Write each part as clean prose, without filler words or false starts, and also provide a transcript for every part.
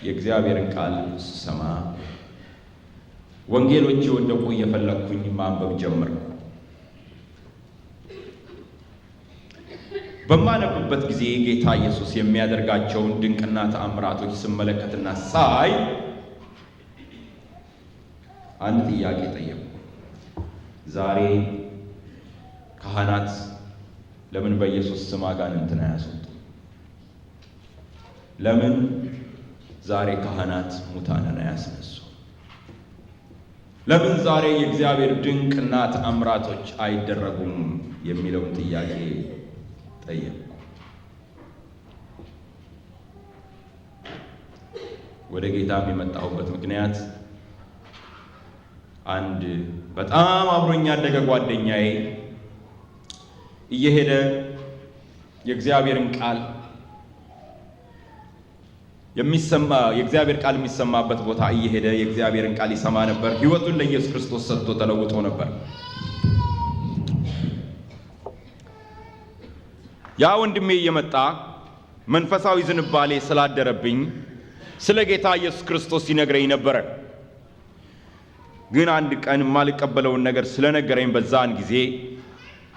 የእግዚአብሔርን ቃል ስሰማ ወንጌሎች የወደቁ እየፈለኩኝ ማንበብ ጀመርኩ። በማነብበት ጊዜ ጌታ ኢየሱስ የሚያደርጋቸውን ድንቅና ተአምራቶች ስመለከትና ሳይ አንድ ጥያቄ ጠየቁ። ዛሬ ካህናት ለምን በኢየሱስ ስም አጋንንትን አያስወጡም? ለምን ዛሬ ካህናት ሙታንን አያስነሱ? ለምን ዛሬ የእግዚአብሔር ድንቅና ተአምራቶች አይደረጉም የሚለውን ጥያቄ ጠየቁ። ወደ ጌታም የመጣሁበት ምክንያት አንድ በጣም አብሮኝ ያደገ ጓደኛዬ እየሄደ የእግዚአብሔርን ቃል የእግዚአብሔር ቃል የሚሰማበት ቦታ እየሄደ የእግዚአብሔርን ቃል ይሰማ ነበር። ሕይወቱን ለኢየሱስ ክርስቶስ ሰጥቶ ተለውጦ ነበር። ያ ወንድሜ እየመጣ መንፈሳዊ ዝንባሌ ስላደረብኝ ስለ ጌታ ኢየሱስ ክርስቶስ ሲነግረኝ ነበረ። ግን አንድ ቀን የማልቀበለውን ነገር ስለነገረኝ በዛን ጊዜ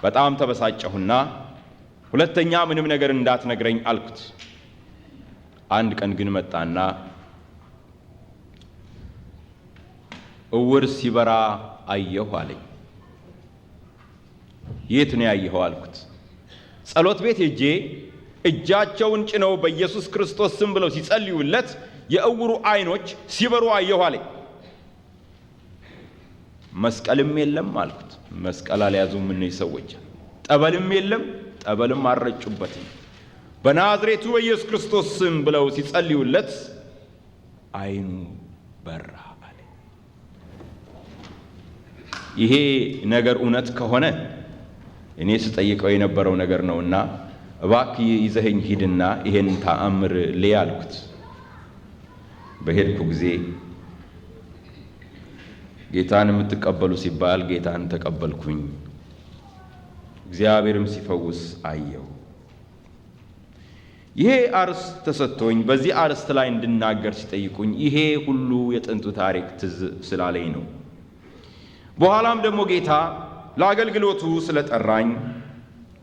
በጣም ተበሳጨሁና ሁለተኛ ምንም ነገር እንዳትነግረኝ አልኩት። አንድ ቀን ግን መጣና እውር ሲበራ አየሁ አለኝ። የት ነው ያየኸው አልኩት። ጸሎት ቤት ሄጄ እጃቸውን ጭነው በኢየሱስ ክርስቶስ ስም ብለው ሲጸልዩለት የእውሩ አይኖች ሲበሩ አየሁ አለኝ። መስቀልም የለም አልኩት። መስቀል አልያዙም እነዚህ ሰዎች። ጠበልም የለም፣ ጠበልም አልረጩበትም። በናዝሬቱ በኢየሱስ ክርስቶስ ስም ብለው ሲጸልዩለት አይኑ በራ አለ። ይሄ ነገር እውነት ከሆነ እኔ ስጠይቀው የነበረው ነገር ነውና እባክህ ይዘኸኝ ሂድና ይሄን ተአምር ልይ አልኩት። በሄድኩ ጊዜ ጌታን የምትቀበሉ ሲባል ጌታን ተቀበልኩኝ። እግዚአብሔርም ሲፈውስ አየሁ። ይሄ አርዕስት ተሰጥቶኝ በዚህ አርዕስት ላይ እንድናገር ሲጠይቁኝ ይሄ ሁሉ የጥንቱ ታሪክ ትዝ ስላለኝ ነው። በኋላም ደግሞ ጌታ ለአገልግሎቱ ስለጠራኝ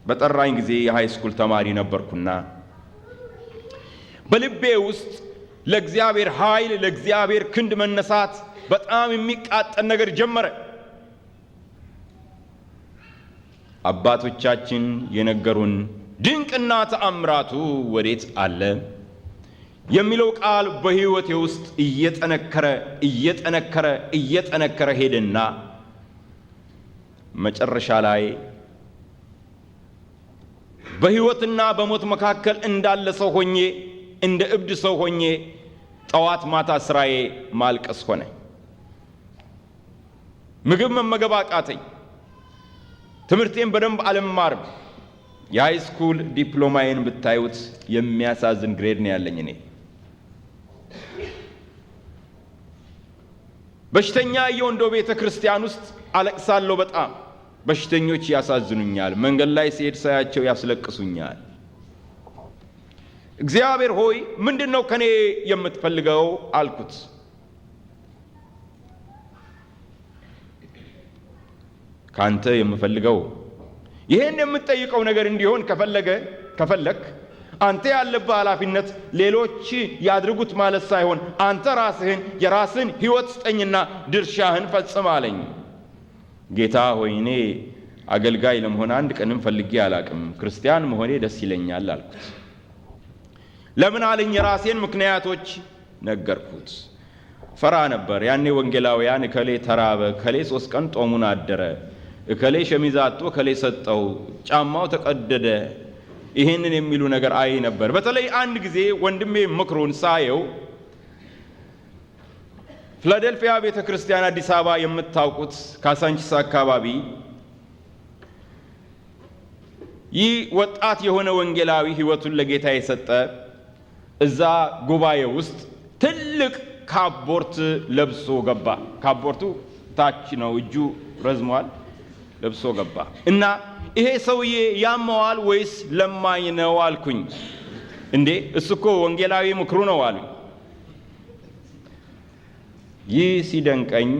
በጠራኝ ጊዜ የሃይ ስኩል ተማሪ ነበርኩና በልቤ ውስጥ ለእግዚአብሔር ኃይል ለእግዚአብሔር ክንድ መነሳት በጣም የሚቃጠል ነገር ጀመረ። አባቶቻችን የነገሩን ድንቅና ተአምራቱ ወዴት አለ የሚለው ቃል በሕይወቴ ውስጥ እየጠነከረ ሄደና መጨረሻ ላይ በሕይወትና በሞት መካከል እንዳለ ሰው ሆኜ እንደ እብድ ሰው ሆኜ ጠዋት ማታ ስራዬ ማልቀስ ሆነ። ምግብ መመገብ አቃተኝ። ትምህርቴን በደንብ አልማርም። የሃይ ስኩል ዲፕሎማዬን ብታዩት የሚያሳዝን ግሬድ ነው ያለኝ እኔ። በሽተኛ እንደው ቤተ ክርስቲያን ውስጥ አለቅሳለሁ። በጣም በሽተኞች ያሳዝኑኛል። መንገድ ላይ ሲሄድ ሳያቸው ያስለቅሱኛል። እግዚአብሔር ሆይ ምንድነው ከኔ የምትፈልገው አልኩት። ካንተ የምፈልገው ይሄን የምትጠይቀው ነገር እንዲሆን ከፈለክ አንተ ያለብህ ኃላፊነት ሌሎች ያድርጉት ማለት ሳይሆን አንተ የራስህን ሕይወት ስጠኝና ድርሻህን ፈጽም አለኝ። ጌታ ሆይ እኔ አገልጋይ ለመሆን አንድ ቀንም ፈልጌ አላቅም። ክርስቲያን መሆኔ ደስ ይለኛል አልኩት። ለምን አለኝ። የራሴን ምክንያቶች ነገርኩት። ፈራ ነበር ያኔ። ወንጌላውያን እከሌ ተራበ፣ እከሌ 3 ቀን ጦሙን አደረ፣ እከሌ ሸሚዝ አጥቶ እከሌ ሰጠው፣ ጫማው ተቀደደ፣ ይሄንን የሚሉ ነገር አይ ነበር። በተለይ አንድ ጊዜ ወንድሜ ምክሩን ሳየው ፊላዴልፊያ ቤተክርስቲያን አዲስ አበባ የምታውቁት ካሳንቺስ አካባቢ ይህ ወጣት የሆነ ወንጌላዊ ሕይወቱን ለጌታ የሰጠ እዛ ጉባኤ ውስጥ ትልቅ ካቦርት ለብሶ ገባ። ካቦርቱ ታች ነው፣ እጁ ረዝሟል። ለብሶ ገባ እና ይሄ ሰውዬ ያመዋል ወይስ ለማኝ ነው አልኩኝ። እንዴ እሱ እኮ ወንጌላዊ ምክሩ ነው አሉኝ። ይህ ሲደንቀኝ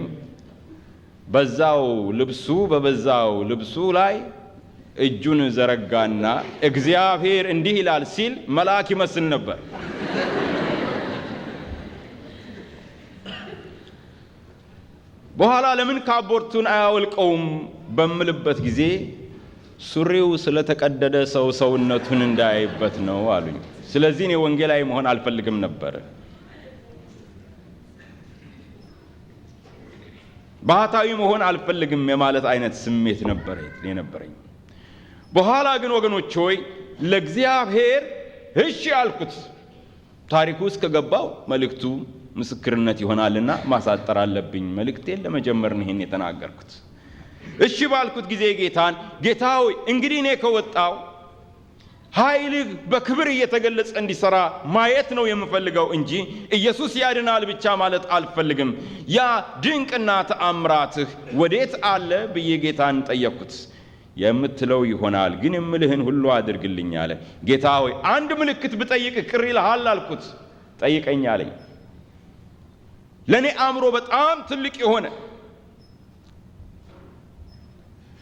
በዛው ልብሱ ላይ እጁን ዘረጋና እግዚአብሔር እንዲህ ይላል ሲል መልአክ ይመስል ነበር። በኋላ ለምን ካቦርቱን አያወልቀውም በምልበት ጊዜ ሱሪው ስለተቀደደ ሰውነቱን እንዳያይበት ነው አሉኝ። ስለዚህ እኔ ወንጌላዊ መሆን አልፈልግም ነበር። ባህታዊ መሆን አልፈልግም የማለት አይነት ስሜት ነበረኝ። በኋላ ግን ወገኖች ሆይ ለእግዚአብሔር እሺ አልኩት። ታሪኩ ውስጥ ከገባው መልእክቱ ምስክርነት ይሆናልና ማሳጠር አለብኝ። መልእክቴን ለመጀመር ነው ይሄን የተናገርኩት። እሺ ባልኩት ጊዜ ጌታ ሆይ እንግዲህ እኔ ከወጣው ኃይልህ በክብር እየተገለጸ እንዲሰራ ማየት ነው የምፈልገው እንጂ ኢየሱስ ያድናል ብቻ ማለት አልፈልግም። ያ ድንቅና ተአምራትህ ወዴት አለ ብዬ ጌታን ጠየቅኩት። የምትለው ይሆናል ግን የምልህን ሁሉ አድርግልኝ አለ። ጌታ ሆይ አንድ ምልክት ብጠይቅ ቅር ይልሃል አልኩት። ጠይቀኝ አለኝ። ለኔ አእምሮ በጣም ትልቅ የሆነ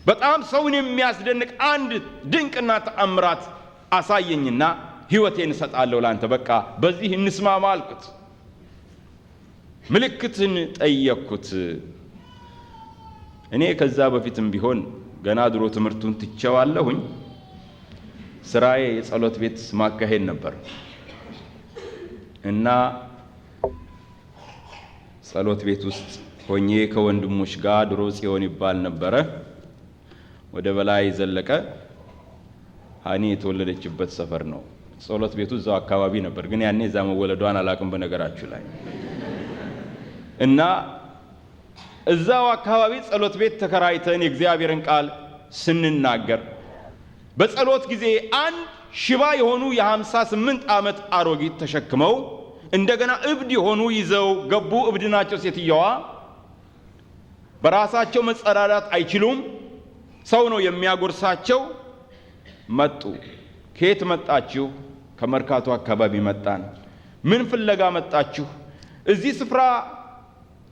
በጣም ሰውን የሚያስደንቅ አንድ ድንቅና ተአምራት አሳየኝና ሕይወቴን እሰጣለሁ ላንተ፣ በቃ በዚህ እንስማማ አልኩት። ምልክትን ጠየቅኩት። እኔ ከዛ በፊትም ቢሆን ገና ድሮ ትምህርቱን ትቼዋለሁኝ። ስራዬ የጸሎት ቤት ማካሄድ ነበር እና ጸሎት ቤት ውስጥ ሆኜ ከወንድሞች ጋር ድሮ ጽዮን ይባል ነበረ፣ ወደ በላይ ዘለቀ ሃኒ የተወለደችበት ሰፈር ነው። ጸሎት ቤቱ እዛው አካባቢ ነበር፣ ግን ያኔ እዛ መወለዷን አላውቅም በነገራችሁ ላይ። እና እዛው አካባቢ ጸሎት ቤት ተከራይተን የእግዚአብሔርን ቃል ስንናገር በጸሎት ጊዜ አንድ ሽባ የሆኑ የ58 ዓመት አሮጊት ተሸክመው እንደገና እብድ የሆኑ ይዘው ገቡ። እብድ ናቸው። ሴትየዋ በራሳቸው መጸዳዳት አይችሉም። ሰው ነው የሚያጎርሳቸው። መጡ። ከየት መጣችሁ? ከመርካቶ አካባቢ መጣን። ምን ፍለጋ መጣችሁ? እዚህ ስፍራ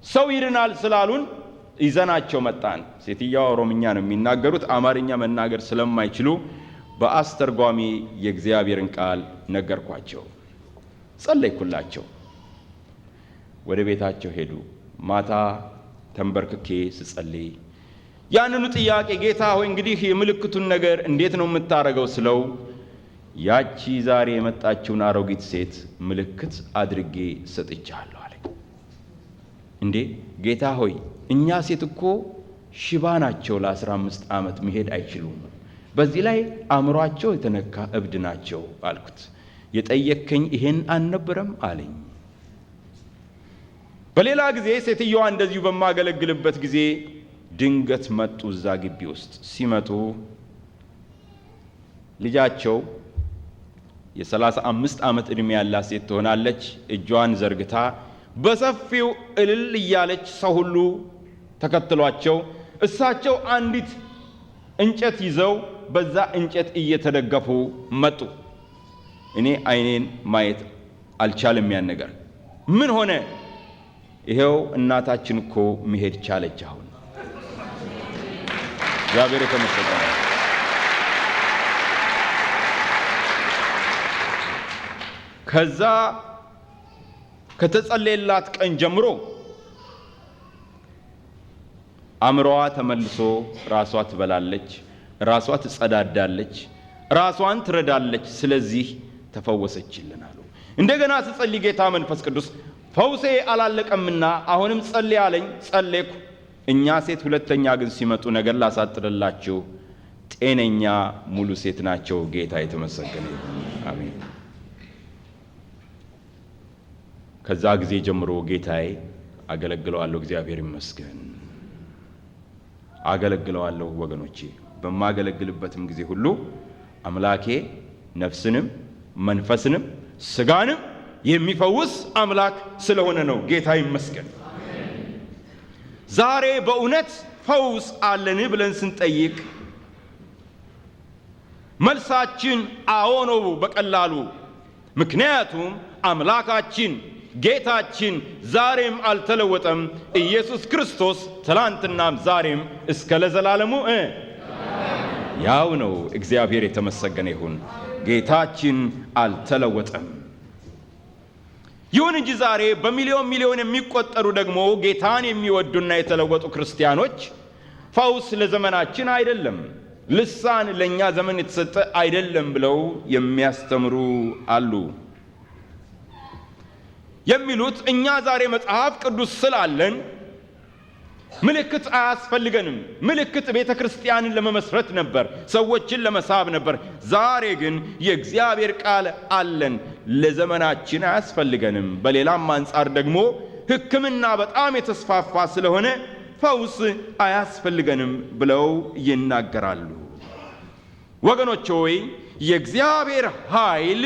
ሰው ይድናል ስላሉን ይዘናቸው መጣን። ሴትየዋ ኦሮምኛ ነው የሚናገሩት። አማርኛ መናገር ስለማይችሉ በአስተርጓሚ የእግዚአብሔርን ቃል ነገርኳቸው። ጸለይኩላቸው። ወደ ቤታቸው ሄዱ። ማታ ተንበርክኬ ስጸልይ ያንኑ ጥያቄ ጌታ ሆይ እንግዲህ የምልክቱን ነገር እንዴት ነው የምታረገው ስለው ያቺ ዛሬ የመጣችውን አሮጊት ሴት ምልክት አድርጌ ሰጥቻለሁ አለኝ። እንዴ ጌታ ሆይ እኛ ሴት እኮ ሽባ ናቸው፣ ለ15 ዓመት መሄድ አይችሉም፣ በዚህ ላይ አእምሯቸው የተነካ እብድ ናቸው አልኩት። የጠየከኝ ይሄን አልነበረም አለኝ። በሌላ ጊዜ ሴትዮዋ እንደዚሁ በማገለግልበት ጊዜ ድንገት መጡ። እዛ ግቢ ውስጥ ሲመጡ ልጃቸው የ35 ዓመት ዕድሜ ያላት ሴት ትሆናለች። እጇን ዘርግታ በሰፊው እልል እያለች ሰው ሁሉ ተከትሏቸው እሳቸው አንዲት እንጨት ይዘው በዛ እንጨት እየተደገፉ መጡ። እኔ አይኔን ማየት አልቻለም። ያን ነገር ምን ሆነ? ይሄው እናታችን እኮ መሄድ ቻለች። አሁን እግዚአብሔር የተመሰገነ። ከዛ ከተጸለየላት ቀን ጀምሮ አእምሮዋ ተመልሶ ራሷ ትበላለች፣ ራሷ ትጸዳዳለች፣ ራሷን ትረዳለች። ስለዚህ ተፈወሰችልን አሉ። እንደገና ስጸልይ ጌታ መንፈስ ቅዱስ ፈውሴ አላለቀምና አሁንም ጸልይ አለኝ። ጸለይኩ። እኛ ሴት ሁለተኛ ግን ሲመጡ ነገር ላሳጥርላችሁ ጤነኛ ሙሉ ሴት ናቸው። ጌታ የተመሰገነ ይሁን። አሜን። ከዛ ጊዜ ጀምሮ ጌታዬ አገለግለዋለሁ። እግዚአብሔር ይመስገን አገለግለዋለሁ። ወገኖቼ በማገለግልበትም ጊዜ ሁሉ አምላኬ ነፍስንም መንፈስንም ስጋንም የሚፈውስ አምላክ ስለሆነ ነው። ጌታ ይመስገን። ዛሬ በእውነት ፈውስ አለን ብለን ስንጠይቅ መልሳችን አዎ ነው በቀላሉ። ምክንያቱም አምላካችን ጌታችን ዛሬም አልተለወጠም። ኢየሱስ ክርስቶስ ትላንትናም ዛሬም እስከ ለዘላለሙ ያው ነው። እግዚአብሔር የተመሰገነ ይሁን። ጌታችን አልተለወጠም። ይሁን እንጂ ዛሬ በሚሊዮን የሚቆጠሩ ደግሞ ጌታን የሚወዱና የተለወጡ ክርስቲያኖች ፈውስ ለዘመናችን አይደለም፣ ልሳን ለኛ ዘመን የተሰጠ አይደለም ብለው የሚያስተምሩ አሉ። የሚሉት እኛ ዛሬ መጽሐፍ ቅዱስ ስላለን ምልክት አያስፈልገንም። ምልክት ቤተክርስቲያንን ለመመስረት ነበር፣ ሰዎችን ለመሳብ ነበር። ዛሬ ግን የእግዚአብሔር ቃል አለን፣ ለዘመናችን አያስፈልገንም። በሌላም አንጻር ደግሞ ሕክምና በጣም የተስፋፋ ስለሆነ ፈውስ አያስፈልገንም ብለው ይናገራሉ። ወገኖች ሆይ የእግዚአብሔር ኃይል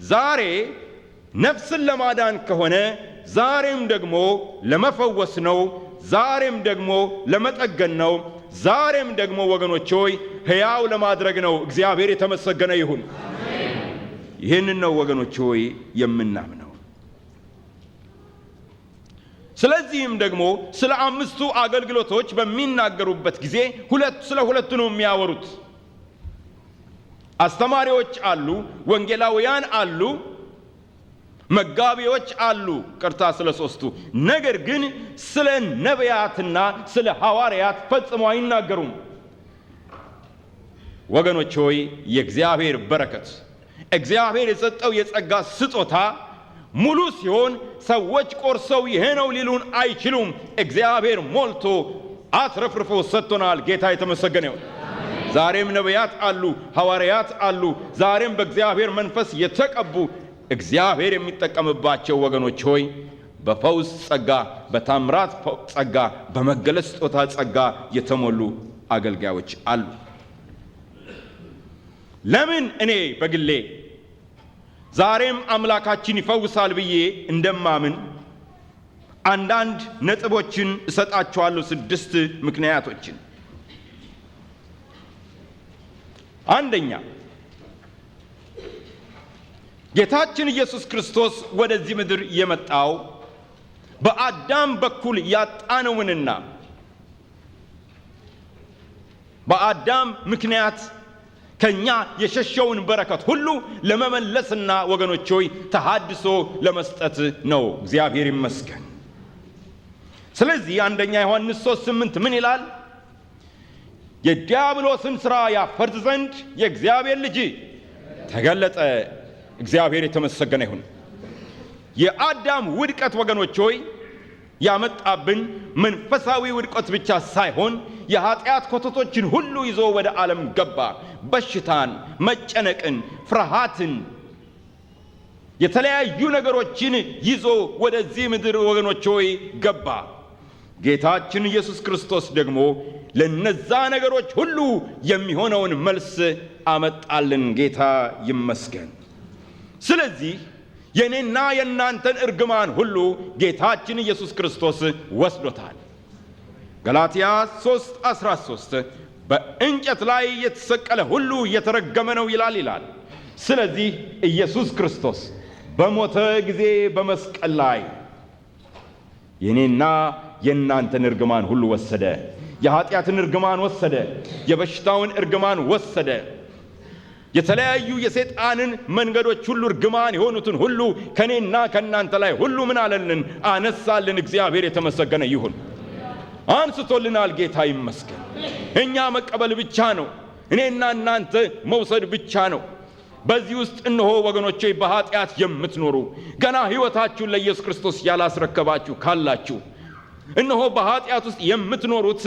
ዛሬ ነፍስን ለማዳን ከሆነ ዛሬም ደግሞ ለመፈወስ ነው። ዛሬም ደግሞ ለመጠገን ነው። ዛሬም ደግሞ ወገኖች ሆይ ሕያው ለማድረግ ነው። እግዚአብሔር የተመሰገነ ይሁን። ይህንን ነው ወገኖች ሆይ የምናምነው። ስለዚህም ደግሞ ስለ አምስቱ አገልግሎቶች በሚናገሩበት ጊዜ ስለ ሁለቱ ነው የሚያወሩት። አስተማሪዎች አሉ፣ ወንጌላውያን አሉ፣ መጋቢዎች አሉ። ቅርታ ስለ ሦስቱ። ነገር ግን ስለ ነቢያትና ስለ ሐዋርያት ፈጽሞ አይናገሩም። ወገኖች ሆይ የእግዚአብሔር በረከት እግዚአብሔር የሰጠው የጸጋ ስጦታ ሙሉ ሲሆን ሰዎች ቆርሰው ይሄ ነው ሊሉን አይችሉም። እግዚአብሔር ሞልቶ አትረፍርፎ ሰጥቶናል። ጌታ የተመሰገነ ይሁን። ዛሬም ነቢያት አሉ፣ ሐዋርያት አሉ። ዛሬም በእግዚአብሔር መንፈስ የተቀቡ እግዚአብሔር የሚጠቀምባቸው ወገኖች ሆይ በፈውስ ጸጋ፣ በታምራት ጸጋ፣ በመገለጽ ስጦታ ጸጋ የተሞሉ አገልጋዮች አሉ። ለምን እኔ በግሌ ዛሬም አምላካችን ይፈውሳል ብዬ እንደማምን አንዳንድ ነጥቦችን እሰጣችኋለሁ። 6 ምክንያቶችን። አንደኛ፣ ጌታችን ኢየሱስ ክርስቶስ ወደዚህ ምድር የመጣው በአዳም በኩል ያጣነውንና በአዳም ምክንያት ከኛ የሸሸውን በረከት ሁሉ ለመመለስና ወገኖች ሆይ ተሐድሶ ለመስጠት ነው። እግዚአብሔር ይመስገን። ስለዚህ አንደኛ ዮሐንስ 3:8 ምን ይላል? የዲያብሎስን ሥራ ያፈርስ ዘንድ የእግዚአብሔር ልጅ ተገለጠ። እግዚአብሔር የተመሰገነ ይሁን። የአዳም ውድቀት ወገኖች ሆይ ያመጣብን መንፈሳዊ ውድቀት ብቻ ሳይሆን የኃጢአት ኮተቶችን ሁሉ ይዞ ወደ ዓለም ገባ። በሽታን፣ መጨነቅን፣ ፍርሃትን፣ የተለያዩ ነገሮችን ይዞ ወደዚህ ምድር ወገኖች ሆይ ገባ። ጌታችን ኢየሱስ ክርስቶስ ደግሞ ለነዛ ነገሮች ሁሉ የሚሆነውን መልስ አመጣልን። ጌታ ይመስገን። ስለዚህ የኔና የእናንተን እርግማን ሁሉ ጌታችን ኢየሱስ ክርስቶስ ወስዶታል። ገላትያ 3:13 በእንጨት ላይ የተሰቀለ ሁሉ የተረገመ ነው ይላል። ስለዚህ ኢየሱስ ክርስቶስ በሞተ ጊዜ በመስቀል ላይ የኔና የእናንተን እርግማን ሁሉ ወሰደ። የኃጢአትን እርግማን ወሰደ። የበሽታውን እርግማን ወሰደ። የተለያዩ የሰይጣንን መንገዶች ሁሉ እርግማን የሆኑትን ሁሉ ከኔና ከናንተ ላይ ሁሉ ምን አለልን? አነሳልን። እግዚአብሔር የተመሰገነ ይሁን። አንስቶልናል። ጌታ ይመስገን። እኛ መቀበል ብቻ ነው። እኔና እናንተ መውሰድ ብቻ ነው። በዚህ ውስጥ እነሆ ወገኖቼ በኃጢአት የምትኖሩ ገና ሕይወታችሁን ለኢየሱስ ክርስቶስ ያላስረከባችሁ ካላችሁ እነሆ በኃጢአት ውስጥ የምትኖሩት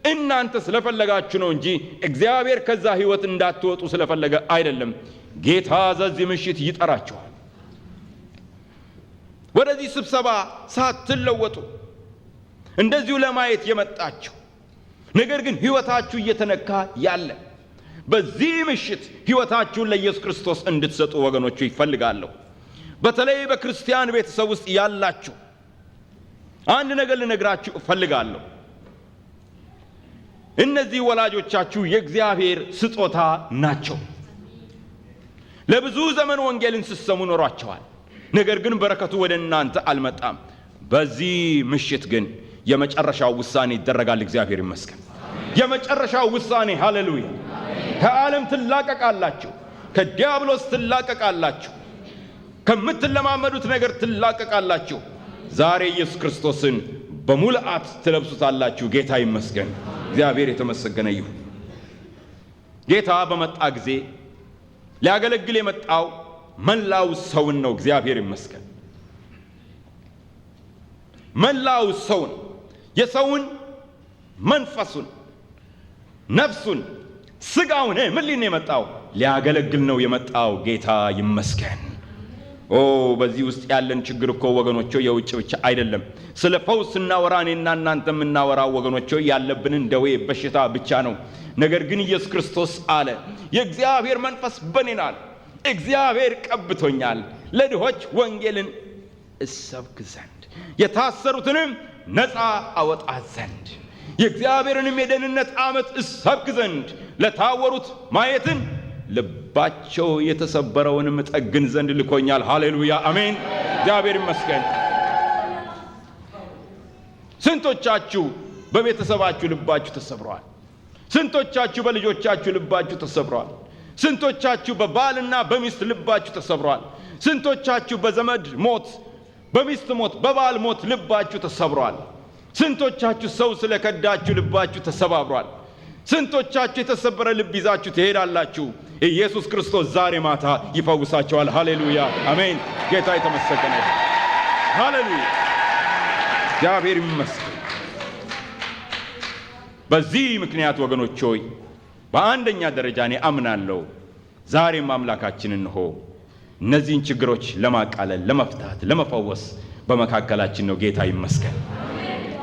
እናንተ ስለፈለጋችሁ ነው እንጂ እግዚአብሔር ከዛ ሕይወት እንዳትወጡ ስለፈለገ አይደለም። ጌታ በዚህ ምሽት ይጠራችኋል። ወደዚህ ስብሰባ ሳትለወጡ እንደዚሁ ለማየት የመጣችሁ ነገር ግን ሕይወታችሁ እየተነካ ያለ በዚህ ምሽት ሕይወታችሁን ለኢየሱስ ክርስቶስ እንድትሰጡ ወገኖቹ ይፈልጋለሁ። በተለይ በክርስቲያን ቤተሰብ ውስጥ ያላችሁ አንድ ነገር ልነግራችሁ እፈልጋለሁ። እነዚህ ወላጆቻችሁ የእግዚአብሔር ስጦታ ናቸው። ለብዙ ዘመን ወንጌልን ሲሰሙ ኖሯቸዋል። ነገር ግን በረከቱ ወደ እናንተ አልመጣም። በዚህ ምሽት ግን የመጨረሻው ውሳኔ ይደረጋል። እግዚአብሔር ይመስገን። የመጨረሻው ውሳኔ ሃሌሉያ። ከዓለም ትላቀቃላችሁ፣ ከዲያብሎስ ትላቀቃላችሁ፣ ከምትለማመዱት ነገር ትላቀቃላችሁ። ዛሬ ኢየሱስ ክርስቶስን በሙልአት ትለብሱታላችሁ። ጌታ ይመስገን። እግዚአብሔር የተመሰገነ ይሁን። ጌታ በመጣ ጊዜ ሊያገለግል የመጣው መላው ሰውን ነው። እግዚአብሔር ይመስገን። መላው ሰውን፣ የሰውን መንፈሱን፣ ነፍሱን፣ ስጋውን ምን ሊል ነው የመጣው? ሊያገለግል ነው የመጣው። ጌታ ይመስገን። በዚህ ውስጥ ያለን ችግር እኮ ወገኖቼ የውጭ ብቻ አይደለም። ስለ ፈውስ ስናወራ እኔና እናንተ የምናወራው ወገኖቼ ያለብንን ደዌ በሽታ ብቻ ነው። ነገር ግን ኢየሱስ ክርስቶስ አለ የእግዚአብሔር መንፈስ በእኔ ነው፣ እግዚአብሔር ቀብቶኛል ለድሆች ወንጌልን እሰብክ ዘንድ፣ የታሰሩትንም ነፃ አወጣ ዘንድ፣ የእግዚአብሔርንም የደህንነት ዓመት እሰብክ ዘንድ፣ ለታወሩት ማየትን፣ ልባቸው የተሰበረውንም እጠግን ዘንድ ልኮኛል። ሃሌሉያ አሜን። እግዚአብሔር ይመስገን። ስንቶቻችሁ በቤተሰባችሁ ልባችሁ ተሰብሯል? ስንቶቻችሁ በልጆቻችሁ ልባችሁ ተሰብሯል? ስንቶቻችሁ በባልና በሚስት ልባችሁ ተሰብሯል? ስንቶቻችሁ በዘመድ ሞት፣ በሚስት ሞት፣ በባል ሞት ልባችሁ ተሰብሯል? ስንቶቻችሁ ሰው ስለከዳችሁ ልባችሁ ተሰባብሯል? ስንቶቻችሁ የተሰበረ ልብ ይዛችሁ ትሄዳላችሁ? ኢየሱስ ክርስቶስ ዛሬ ማታ ይፈውሳቸዋል። ሃሌሉያ አሜን። ጌታ የተመሰገነ ይሁን። ሃሌሉያ እግዚአብሔር ይመስገን። በዚህ ምክንያት ወገኖች ሆይ በአንደኛ ደረጃ እኔ አምናለሁ ዛሬም አምላካችን እንሆ እነዚህን ችግሮች ለማቃለል፣ ለመፍታት፣ ለመፈወስ በመካከላችን ነው። ጌታ ይመስገን።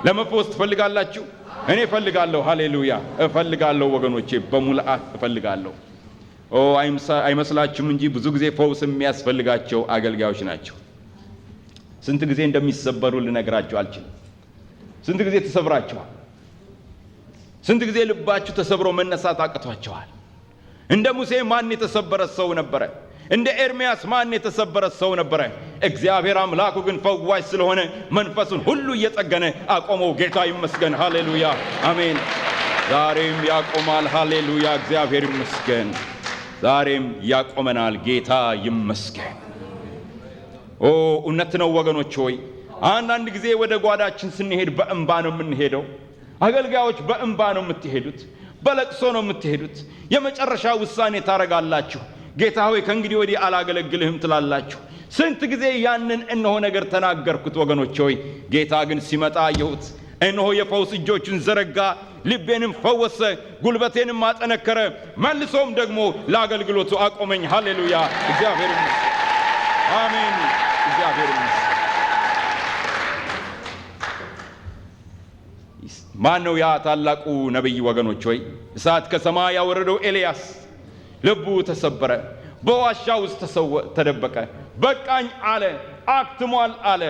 ለመፈወስ ትፈልጋላችሁ? እኔ እፈልጋለሁ። ሃሌሉያ እፈልጋለሁ ወገኖቼ፣ በሙልአት እፈልጋለሁ። አይመስላችሁም እንጂ ብዙ ጊዜ ፈውስ የሚያስፈልጋቸው አገልጋዮች ናቸው። ስንት ጊዜ እንደሚሰበሩ ልነግራችሁ አልችልም። ስንት ጊዜ ተሰብራችኋል? ስንት ጊዜ ልባችሁ ተሰብሮ መነሳት አቅቷችኋል? እንደ ሙሴ ማን የተሰበረ ሰው ነበረ? እንደ ኤርምያስ ማን የተሰበረ ሰው ነበረ? እግዚአብሔር አምላኩ ግን ፈዋሽ ስለሆነ መንፈሱን ሁሉ እየጠገነ አቆመው። ጌታ ይመስገን። ሃሌሉያ አሜን። ዛሬም ያቆማል። ሃሌሉያ እግዚአብሔር ይመስገን። ዛሬም ያቆመናል። ጌታ ይመስገን። እውነት ነው ወገኖች ሆይ አንዳንድ ጊዜ ወደ ጓዳችን ስንሄድ በእንባ ነው የምንሄደው። አገልጋዮች በእንባ ነው የምትሄዱት፣ በለቅሶ ነው የምትሄዱት። የመጨረሻ ውሳኔ ታረጋላችሁ። ጌታ ሆይ ከእንግዲህ ወዲህ አላገለግልህም ትላላችሁ። ስንት ጊዜ ያንን እነሆ ነገር ተናገርኩት ወገኖች ሆይ። ጌታ ግን ሲመጣ አየሁት። እነሆ የፈውስ እጆቹን ዘረጋ፣ ልቤንም ፈወሰ፣ ጉልበቴንም አጠነከረ፣ መልሶም ደግሞ ለአገልግሎቱ አቆመኝ። ሃሌሉያ እግዚአብሔር ይመስገን። አሜን እግዚአብሔር ይመስገን። ማን ነው ያ ታላቁ ነቢይ ወገኖች ሆይ? እሳት ከሰማይ ያወረደው ኤልያስ ልቡ ተሰበረ፣ በዋሻ ውስጥ ተደበቀ። በቃኝ አለ፣ አክትሟል አለ።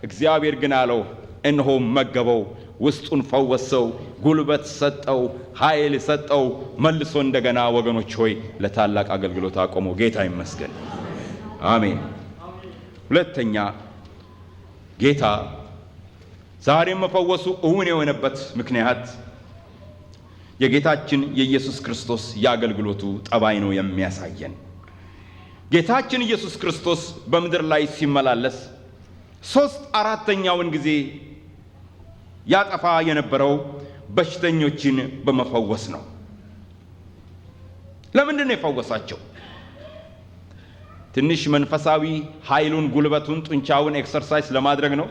እግዚአብሔር ግን አለው እነሆ መገበው፣ ውስጡን ፈወሰው፣ ጉልበት ሰጠው፣ ኃይል ሰጠው። መልሶ እንደገና ወገኖች ሆይ ለታላቅ አገልግሎት አቆመው። ጌታ ይመስገን። አሜን። ሁለተኛ ጌታ ዛሬም መፈወሱ እውን የሆነበት ምክንያት የጌታችን የኢየሱስ ክርስቶስ የአገልግሎቱ ጠባይ ነው የሚያሳየን። ጌታችን ኢየሱስ ክርስቶስ በምድር ላይ ሲመላለስ 3/4 ጊዜ ያጠፋ የነበረው በሽተኞችን በመፈወስ ነው። ለምንድን ነው የፈወሳቸው? ትንሽ መንፈሳዊ ኃይሉን፣ ጉልበቱን፣ ጡንቻውን ኤክሰርሳይዝ ለማድረግ ነው?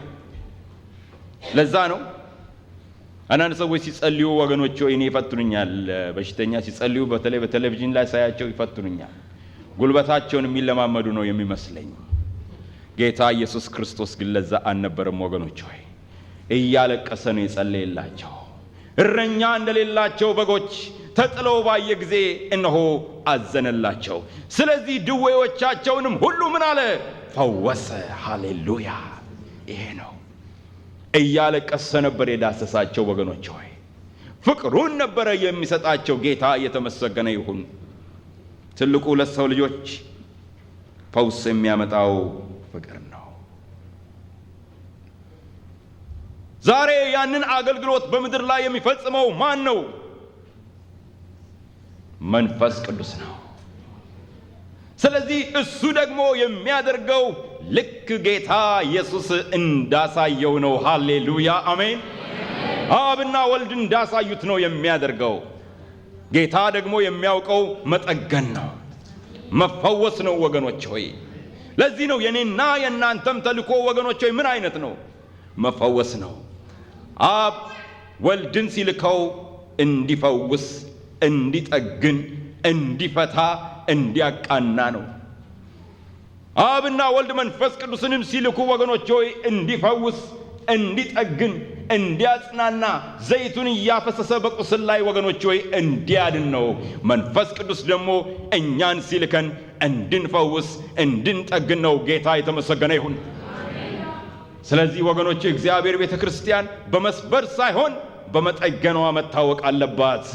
ለዛ ነው? አንዳንድ ሰዎች ሲጸልዩ ወገኖች እኔ ይፈትኑኛል። በሽተኛ ሲጸልዩ በተለይ በቴሌቪዥን ላይ ሳያቸው ይፈትኑኛል። ጉልበታቸውን የሚለማመዱ ነው የሚመስለኝ። ጌታ ኢየሱስ ክርስቶስ ግን ለዛ አልነበረም ወገኖች ሆይ። እያለቀሰ ነው የጸለየላቸው። እረኛ እንደሌላቸው በጎች ተጥለው ባየ ጊዜ እነሆ አዘነላቸው። ስለዚህ ድዌዎቻቸውንም ሁሉ ምን አለ? ፈወሰ። ሃሌሉያ ይሄ ነው። እያለቀሰ ነበር የዳሰሳቸው ወገኖች ሆይ። ፍቅሩን ነበረ የሚሰጣቸው። ጌታ የተመሰገነ ይሁን። ትልቁ ለሰው ልጆች ፈውስ የሚያመጣው ፍቅር ነው። ዛሬ ያንን አገልግሎት በምድር ላይ የሚፈጽመው ማን ነው? መንፈስ ቅዱስ ነው። ስለዚህ እሱ ደግሞ የሚያደርገው ልክ ጌታ ኢየሱስ እንዳሳየው ነው። ሃሌሉያ አሜን። አብና ወልድ እንዳሳዩት ነው የሚያደርገው። ጌታ ደግሞ የሚያውቀው መጠገን ነው፣ መፈወስ ነው ወገኖች ሆይ። ለዚህ ነው የኔና የእናንተም ተልእኮ ወገኖች ሆይ ምን አይነት ነው? መፈወስ ነው። አብ ወልድን ሲልከው እንዲፈውስ፣ እንዲጠግን፣ እንዲፈታ፣ እንዲያቃና ነው። አብና ወልድ መንፈስ ቅዱስንም ሲልኩ ወገኖች ሆይ እንዲፈውስ፣ እንዲጠግን፣ እንዲያጽናና፣ ዘይቱን እያፈሰሰ በቁስል ላይ ወገኖች ሆይ እንዲያድን ነው። መንፈስ ቅዱስ ደግሞ እኛን ሲልከን እንድንፈውስ፣ እንድንጠግን ነው። ጌታ የተመሰገነ ይሁን። ስለዚህ ወገኖች እግዚአብሔር ቤተ ክርስቲያን በመስበር ሳይሆን በመጠገኗ መታወቅ አለባት።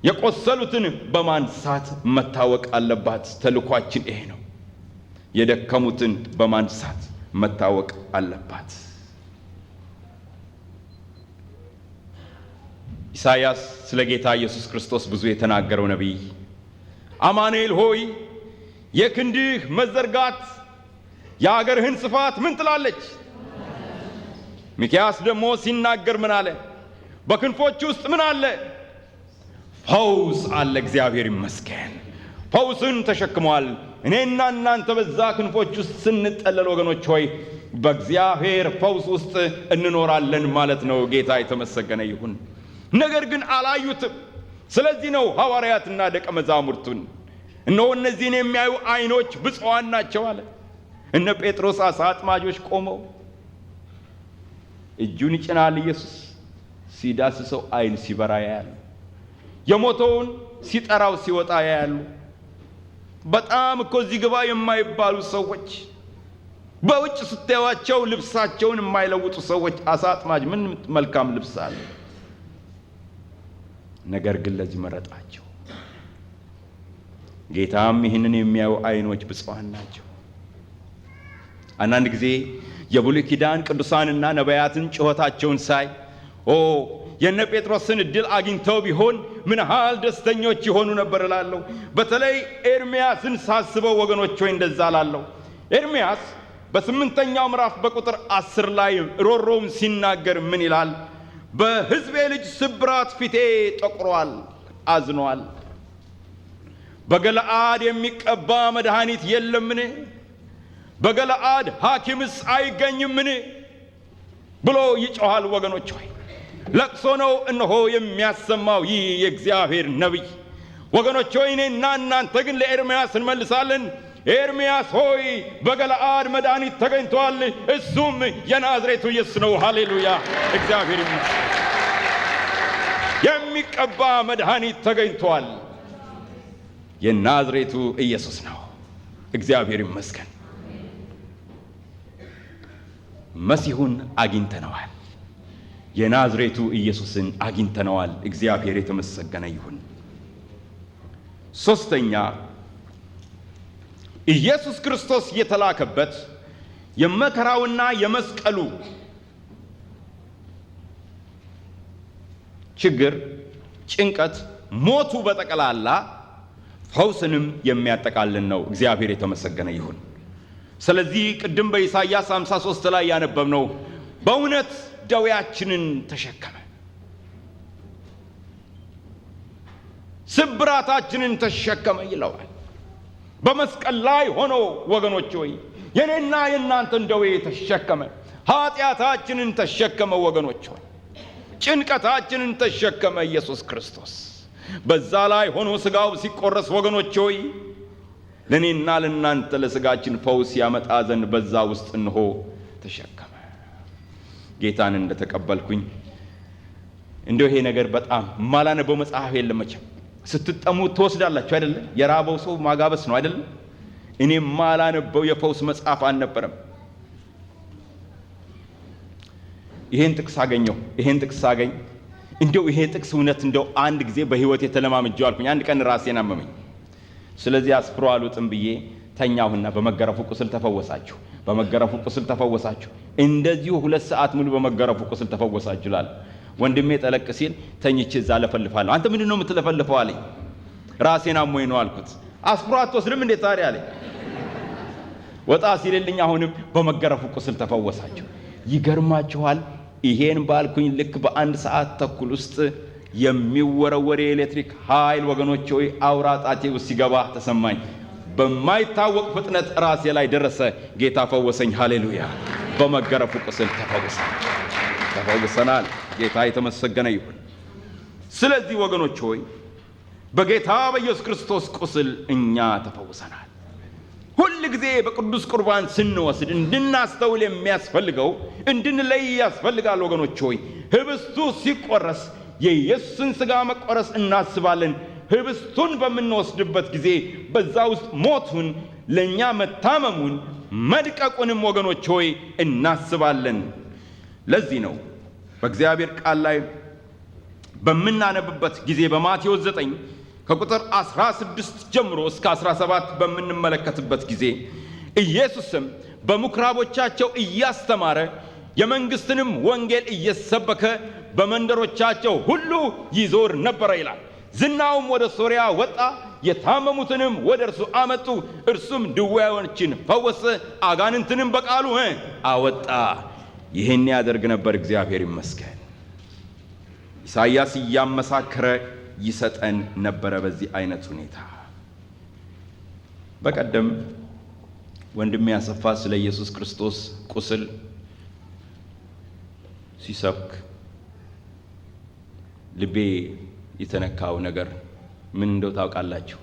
የቆሰሉትን በማንሳት መታወቅ አለባት። ተልኳችን ይሄ ነው። የደከሙትን በማንሳት መታወቅ አለባት። ኢሳይያስ ስለ ጌታ ኢየሱስ ክርስቶስ ብዙ የተናገረው ነቢይ አማኑኤል ሆይ የክንድህ መዘርጋት የአገርህን ስፋት ምን ትላለች? ሚክያስ ደግሞ ሲናገር ምን አለ? በክንፎች ውስጥ ምን አለ? ፈውስ አለ። እግዚአብሔር ይመስገን። ፈውስን ተሸክሟል። እኔና እናንተ በዛ ክንፎች ውስጥ ስንጠለል ወገኖች ሆይ በእግዚአብሔር ፈውስ ውስጥ እንኖራለን ማለት ነው። ጌታ የተመሰገነ ይሁን። ነገር ግን አላዩትም። ስለዚህ ነው ሐዋርያትና ደቀ መዛሙርቱን እነሆ እነዚህን የሚያዩ አይኖች ብፁዓን ናቸው አለ። እነ ጴጥሮስ አሳ አጥማጆች ቆመው እጁን ይጭናል ኢየሱስ ሲዳስሰው አይን ሲበራ ያያሉ። የሞተውን ሲጠራው ሲወጣ ያያሉ። በጣም እኮ እዚህ ግባ የማይባሉ ሰዎች፣ በውጭ ስትያዋቸው ልብሳቸውን የማይለውጡ ሰዎች፣ አሳ አጥማጅ ምን መልካም ልብስ አለ። ነገር ግን ለዚህ መረጣቸው። ጌታም ይህንን የሚያዩ አይኖች ብፁዓን ናቸው። አንዳንድ ጊዜ የብሉይ ኪዳን ቅዱሳንና ነቢያትን ጩኸታቸውን ሳይ የነ ጴጥሮስን እድል አግኝተው ቢሆን ምን ያህል ደስተኞች ይሆኑ ነበር እላለሁ። በተለይ ኤርምያስን ሳስበው ወገኖች ሆይ እንደዛ እላለሁ። ኤርምያስ በ8ኛው ምዕራፍ በቁጥር 10 ላይ ሮሮውን ሲናገር ምን ይላል? በሕዝቤ ልጅ ስብራት ፊቴ ጠቁሯል፣ አዝኗል። በገለአድ የሚቀባ መድኃኒት የለምን? በገለአድ ሐኪምስ አይገኝምን? ብሎ ይጮኻል ወገኖች ሆይ። ለቅሶ ነው እነሆ የሚያሰማው ይህ የእግዚአብሔር ነቢይ። ወገኖች ሆይ እኔና እናንተ ግን ለኤርምያስ እንመልሳለን። ኤርምያስ ሆይ በገለአድ መድኃኒት ተገኝቷል፣ እሱም የናዝሬቱ ኢየሱስ ነው። ሃሌሉያ እግዚአብሔር ይመስገን። የሚቀባ መድኃኒት ተገኝቷል፣ የናዝሬቱ ኢየሱስ ነው። እግዚአብሔር ይመስገን። መሲሁን አግኝተነዋል፣ የናዝሬቱ ኢየሱስን አግኝተነዋል። እግዚአብሔር የተመሰገነ ይሁን። ሶስተኛ ኢየሱስ ክርስቶስ የተላከበት የመከራውና የመስቀሉ ችግር፣ ጭንቀት፣ ሞቱ በጠቅላላ ፈውስንም የሚያጠቃልል ነው። እግዚአብሔር የተመሰገነ ይሁን። ስለዚህ ቅድም በኢሳይያስ 53 ላይ ያነበብነው በእውነት ደዌያችንን ተሸከመ፣ ስብራታችንን ተሸከመ ይለዋል። በመስቀል ላይ ሆኖ ወገኖች ሆይ የኔና የእናንተን ደዌ ተሸከመ፣ ኃጢአታችንን ተሸከመ ወገኖች ሆይ ጭንቀታችንን ተሸከመ ኢየሱስ ክርስቶስ። በዛ ላይ ሆኖ ሥጋው ሲቆረስ ወገኖች ሆይ ለኔና ለናንተ ለሥጋችን ፈውስ ያመጣ ዘንድ በዛ ውስጥ እንሆ ተሸከመ። ጌታን እንደተቀበልኩኝ እንደው ይሄ ነገር በጣም ማላነበው መጽሐፍ የለም። መቼም ስትጠሙ ትወስዳላችሁ አይደለ? የራበው ሰው ማጋበስ ነው አይደለ? እኔ ማላነበው የፈውስ መጽሐፍ አልነበረም። ይሄን ጥቅስ አገኘው። እንደው ይሄ ጥቅስ እውነት እንደው አንድ ጊዜ በህይወት የተለማመጀው አልኩኝ። አንድ ቀን ራሴን አመመኝ። ስለዚህ አስፍሮ አልወጥም ብዬ ተኛሁና በመገረፉ ቁስል ተፈወሳችሁ። በመገረፉ ቁስል ተፈወሳችሁ። እንደዚሁ 2 ሰዓት ሙሉ በመገረፉ ቁስል ተፈወሳችሁ ይላል። ወንድሜ ጠለቅ ሲል ተኝቼ እዛ ለፈልፋለሁ። አንተ ምንድን ነው የምትለፈልፈው አለኝ። ራሴን አሞኝ ነው አልኩት። አስኩራት አትወስድም እንዴት ታዲያ አለኝ። ወጣ ሲልልኝ አሁንም በመገረፉ ቁስል ተፈወሳችሁ። ይገርማችኋል። ይሄን ባልኩኝ ልክ በ1 ሰዓት ተኩል ውስጥ የሚወረወር የኤሌክትሪክ ኃይል ወገኖች ሆይ አውራ ጣቴ ውስጥ ሲገባ ተሰማኝ። በማይታወቅ ፍጥነት ራሴ ላይ ደረሰ። ጌታ ፈወሰኝ። ሃሌሉያ! በመገረፉ ቁስል ተፈውሰናል። ጌታ የተመሰገነ ይሁን። ስለዚህ ወገኖች ሆይ በጌታ በኢየሱስ ክርስቶስ ቁስል እኛ ተፈውሰናል። ሁል ጊዜ በቅዱስ ቁርባን ስንወስድ እንድናስተውል የሚያስፈልገው እንድንለይ ያስፈልጋል። ወገኖች ሆይ ህብስቱ ሲቆረስ የኢየሱስን ሥጋ መቆረስ እናስባለን። ህብስቱን በምንወስድበት ጊዜ በዛ ውስጥ ሞቱን፣ ለእኛ መታመሙን፣ መድቀቁንም ወገኖች ሆይ እናስባለን። ለዚህ ነው በእግዚአብሔር ቃል ላይ በምናነብበት ጊዜ በማቴዎስ 9 ከቁጥር 16 ጀምሮ እስከ 17 በምንመለከትበት ጊዜ ኢየሱስም በምኩራቦቻቸው እያስተማረ የመንግሥትንም ወንጌል እየሰበከ በመንደሮቻቸው ሁሉ ይዞር ነበረ ይላል። ዝናውም ወደ ሶርያ ወጣ፣ የታመሙትንም ወደ እርሱ አመጡ፣ እርሱም ድውያኖችን ፈወሰ፣ አጋንንትንም በቃሉ አወጣ። ይህን ያደርግ ነበር። እግዚአብሔር ይመስገን። ኢሳይያስ እያመሳከረ ይሰጠን ነበረ በዚህ አይነት ሁኔታ። በቀደም ወንድሜ ያሰፋ ስለ ኢየሱስ ክርስቶስ ቁስል ሲሰብክ ልቤ የተነካው ነገር ምን እንደው ታውቃላችሁ?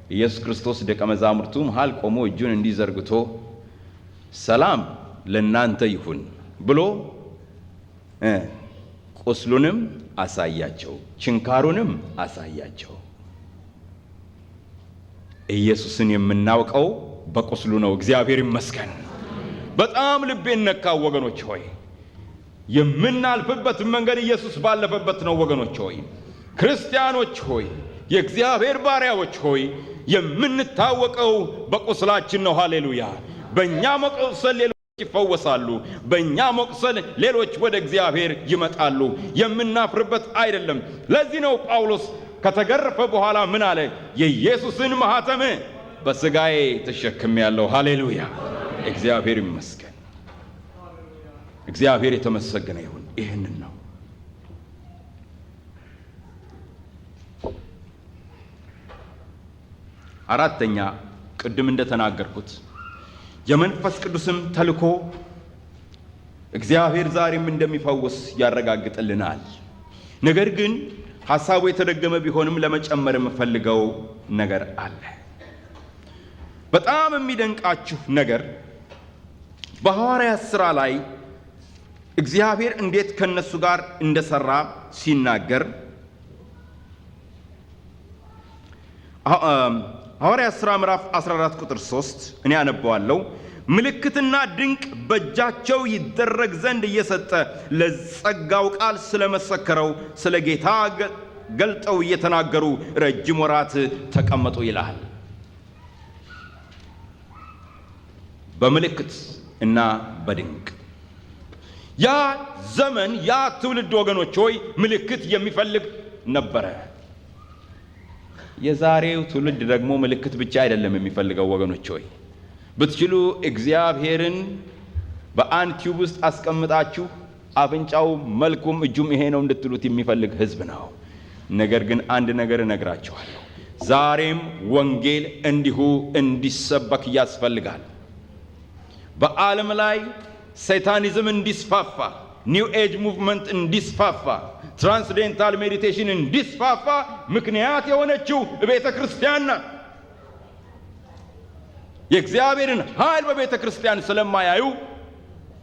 ኢየሱስ ክርስቶስ ደቀ መዛሙርቱ መሃል ቆሞ እጁን እንዲዘርግቶ ሰላም ለእናንተ ይሁን ብሎ ቁስሉንም አሳያቸው፣ ችንካሩንም አሳያቸው። ኢየሱስን የምናውቀው በቁስሉ ነው። እግዚአብሔር ይመስገን። በጣም ልቤን ነካው ወገኖች ሆይ። የምናልፍበት መንገድ ኢየሱስ ባለፈበት ነው ወገኖች ሆይ። ክርስቲያኖች ሆይ፣ የእግዚአብሔር ባሪያዎች ሆይ፣ የምንታወቀው በቁስላችን ነው። ሃሌሉያ! በእኛ መቁሰል ሌሎች ይፈወሳሉ። በእኛ መቁሰል ሌሎች ወደ እግዚአብሔር ይመጣሉ። የምናፍርበት አይደለም። ለዚህ ነው ጳውሎስ ከተገረፈ በኋላ ምን አለ? የኢየሱስን ማኅተም በሥጋዬ ተሸክሜያለሁ። ሃሌሉያ! እግዚአብሔር ይመስገን። እግዚአብሔር የተመሰገነ ይሁን። ይህንን ነው አራተኛ፣ ቅድም እንደተናገርኩት የመንፈስ ቅዱስም ተልኮ እግዚአብሔር ዛሬም እንደሚፈውስ ያረጋግጥልናል። ነገር ግን ሐሳቡ የተደገመ ቢሆንም ለመጨመር የምፈልገው ነገር አለ። በጣም የሚደንቃችሁ ነገር በሐዋርያት ሥራ ላይ እግዚአብሔር እንዴት ከነሱ ጋር እንደሰራ ሲናገር ሐዋርያት ሥራ ምዕራፍ 14 ቁጥር 3 እኔ አነበዋለሁ። ምልክትና ድንቅ በእጃቸው ይደረግ ዘንድ እየሰጠ ለጸጋው ቃል ስለመሰከረው ስለ ጌታ ገልጠው እየተናገሩ ረጅም ወራት ተቀመጡ ይላል። በምልክት እና በድንቅ ያ ዘመን ያ ትውልድ ወገኖች ሆይ ምልክት የሚፈልግ ነበረ። የዛሬው ትውልድ ደግሞ ምልክት ብቻ አይደለም የሚፈልገው ወገኖች ሆይ። ብትችሉ እግዚአብሔርን በአንድ ቲዩብ ውስጥ አስቀምጣችሁ አፍንጫው መልኩም እጁም ይሄ ነው እንድትሉት የሚፈልግ ሕዝብ ነው። ነገር ግን አንድ ነገር እነግራችኋለሁ፣ ዛሬም ወንጌል እንዲሁ እንዲሰበክ ያስፈልጋል። በዓለም ላይ ሰይጣኒዝም እንዲስፋፋ፣ ኒው ኤጅ ሙቭመንት እንዲስፋፋ፣ ትራንስዴንታል ሜዲቴሽን እንዲስፋፋ ምክንያት የሆነችው ቤተ ክርስቲያን ናት። የእግዚአብሔርን ኃይል በቤተ ክርስቲያን ስለማያዩ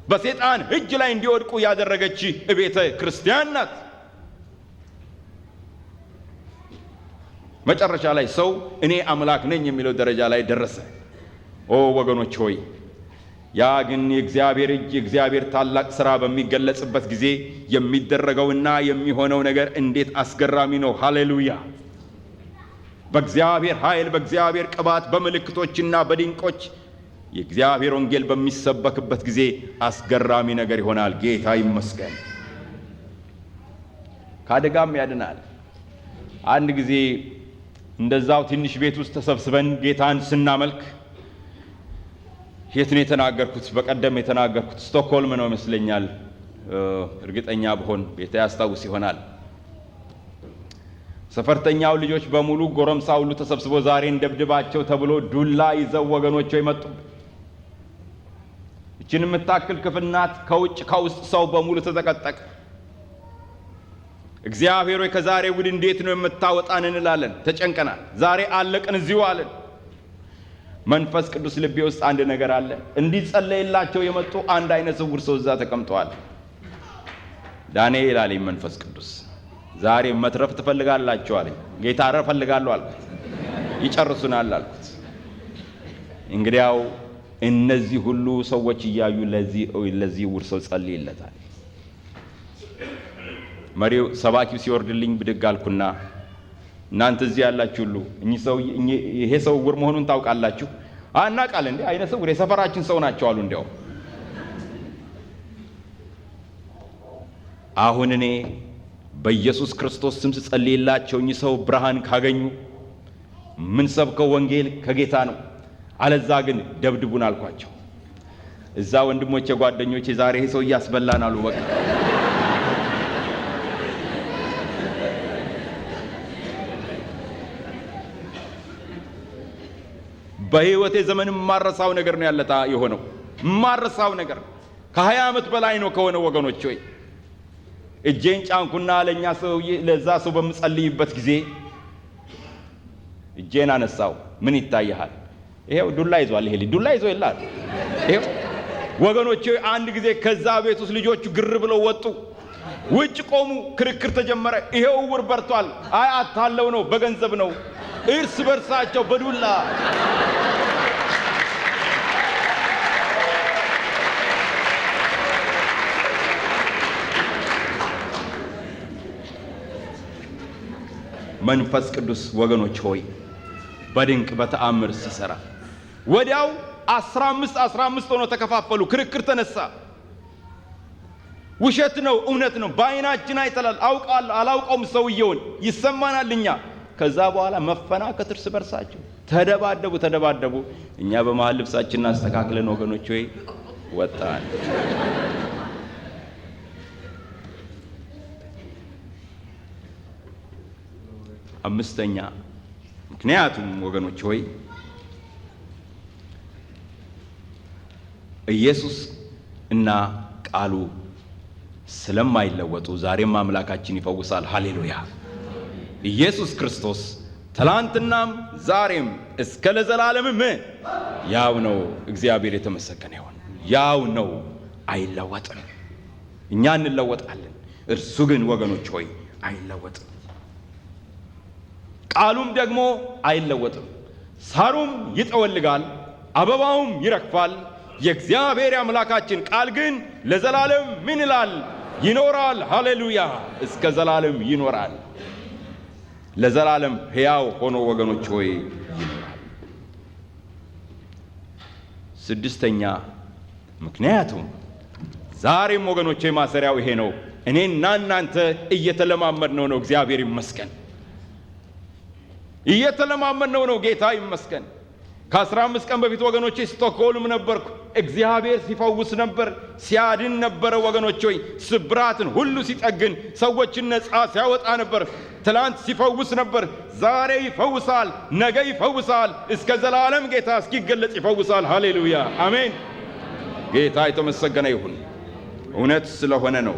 በሰይጣን እጅ ላይ እንዲወድቁ ያደረገች ቤተ ክርስቲያን ናት። መጨረሻ ላይ ሰው እኔ አምላክ ነኝ የሚለው ደረጃ ላይ ደረሰ። ኦ ወገኖች ሆይ፣ ያ ግን የእግዚአብሔር እጅ የእግዚአብሔር ታላቅ ሥራ በሚገለጽበት ጊዜ የሚደረገውና የሚሆነው ነገር እንዴት አስገራሚ ነው! ሃሌሉያ! በእግዚአብሔር ኃይል፣ በእግዚአብሔር ቅባት፣ በምልክቶችና በድንቆች የእግዚአብሔር ወንጌል በሚሰበክበት ጊዜ አስገራሚ ነገር ይሆናል። ጌታ ይመስገን። ካደጋም ያድናል። አንድ ጊዜ እንደዛው ትንሽ ቤት ውስጥ ተሰብስበን ጌታን ስናመልክ የት ነው የተናገርኩት? በቀደም የተናገርኩት ስቶክሆልም ነው ይመስለኛል። እርግጠኛ ብሆን ቤተ ያስታውስ ይሆናል። ሰፈርተኛው ልጆች በሙሉ ጎረምሳ ሁሉ ተሰብስቦ ዛሬ እንደብድባቸው ተብሎ ዱላ ይዘው ወገኖች ይመጡ። እቺን የምታክል ክፍል ናት። ከውጭ ከውስጥ ሰው በሙሉ ተዘቀጠቀ። እግዚአብሔር ሆይ ከዛሬ ጉድ እንዴት ነው የምታወጣን እንላለን። ተጨንቀናል። ዛሬ አለቅን እዚሁ አለን። መንፈስ ቅዱስ ልቤ ውስጥ አንድ ነገር አለ። እንዲጸለይላቸው የመጡ አንድ አይነ ስውር ሰው እዛ ተቀምጠዋል። ዳንኤል አለኝ መንፈስ ቅዱስ፣ ዛሬ መትረፍ ትፈልጋላችሁ አለኝ። ጌታ ኧረ እፈልጋለሁ አልኩት። ይጨርሱናል አልኩት። እንግዲያው እነዚህ ሁሉ ሰዎች እያዩ ለዚህ ውር ሰው ጸልይለታል። መሪው ሰባኪው ሲወርድልኝ ብድግ አልኩና እናንተ እዚህ ያላችሁ ሁሉ ይሄ ሰው ውር መሆኑን ታውቃላችሁ? እናውቃለን። እንዴ አይነ ስውር የሰፈራችን ሰው ናቸው አሉ። እንዲያው አሁን እኔ በኢየሱስ ክርስቶስ ስም ስጸልይላቸው እኚህ ሰው ብርሃን ካገኙ ምን ሰብከው ወንጌል ከጌታ ነው፣ አለዛ ግን ደብድቡን አልኳቸው። እዛ ወንድሞቼ ጓደኞቼ ዛሬ ይሄ ሰው እያስበላን አሉ። በቃ በህይወቴ ዘመን ማረሳው ነገር ነው ያለታ የሆነው። ማረሳው ነገር ከ20 ዓመት በላይ ነው ከሆነ ወገኖች ሆይ እጄን ጫንኩና ለዛ ሰው በምጸልይበት ጊዜ እጄን አነሳው። ምን ይታያል? ይሄው ዱላ ይዟል። ይሄ ዱላ ይዞ ይላል። ይሄው ወገኖች ሆይ አንድ ጊዜ ከዛ ቤት ውስጥ ልጆቹ ግር ብለው ወጡ። ውጭ ቆሙ። ክርክር ተጀመረ። ይሄው ውር በርቷል። አይ አታለው ነው፣ በገንዘብ ነው። እርስ በርሳቸው በዱላ መንፈስ ቅዱስ ወገኖች ሆይ በድንቅ በተአምር ሲሰራ ወዲያው 15 ሆኖ ተከፋፈሉ። ክርክር ተነሳ። ውሸት ነው እውነት ነው በአይናችን አይተላል። አውቃለሁ አላውቀውም ሰውየውን ይሰማናል እኛ። ከዛ በኋላ መፈናከት እርስ በርሳቸው ተደባደቡ። እኛ በመሃል ልብሳችንን አስተካክለን ወገኖች ሆይ ወጣን። አምስተኛ ምክንያቱም ወገኖች ሆይ ኢየሱስ እና ቃሉ ስለማይለወጡ ዛሬም አምላካችን ይፈውሳል። ሃሌሉያ! ኢየሱስ ክርስቶስ ትላንትናም ዛሬም እስከ ለዘላለምም ያው ነው። እግዚአብሔር የተመሰገነ ይሁን። ያው ነው፣ አይለወጥም። እኛ እንለወጣለን፣ እርሱ ግን ወገኖች ሆይ አይለወጥም። ቃሉም ደግሞ አይለወጥም። ሳሩም ይጠወልጋል፣ አበባውም ይረግፋል። የእግዚአብሔር አምላካችን ቃል ግን ለዘላለም ምን ይላል? ይኖራል። ሃሌሉያ! እስከ ዘላለም ይኖራል። ለዘላለም ሕያው ሆኖ ወገኖች ሆይ ይኖራል። ስድስተኛ ምክንያቱም ዛሬም ወገኖቼ ማሰሪያው ይሄ ነው። እኔና እናንተ እየተለማመድነው ነው። እግዚአብሔር ይመስገን። እየተለማመድነው ነው። ጌታ ይመስገን። ከ15 ቀን በፊት ወገኖቼ ስቶክሆልም ነበርኩ። እግዚአብሔር ሲፈውስ ነበር፣ ሲያድን ነበረ ወገኖች ሆይ። ስብራትን ሁሉ ሲጠግን፣ ሰዎችን ነፃ ሲያወጣ ነበር። ትላንት ሲፈውስ ነበር፣ ዛሬ ይፈውሳል፣ ነገ ይፈውሳል፣ እስከ ዘላለም ጌታ እስኪገለጽ ይፈውሳል። ሃሌሉያ አሜን። ጌታ የተመሰገነ ይሁን። እውነት ስለሆነ ነው።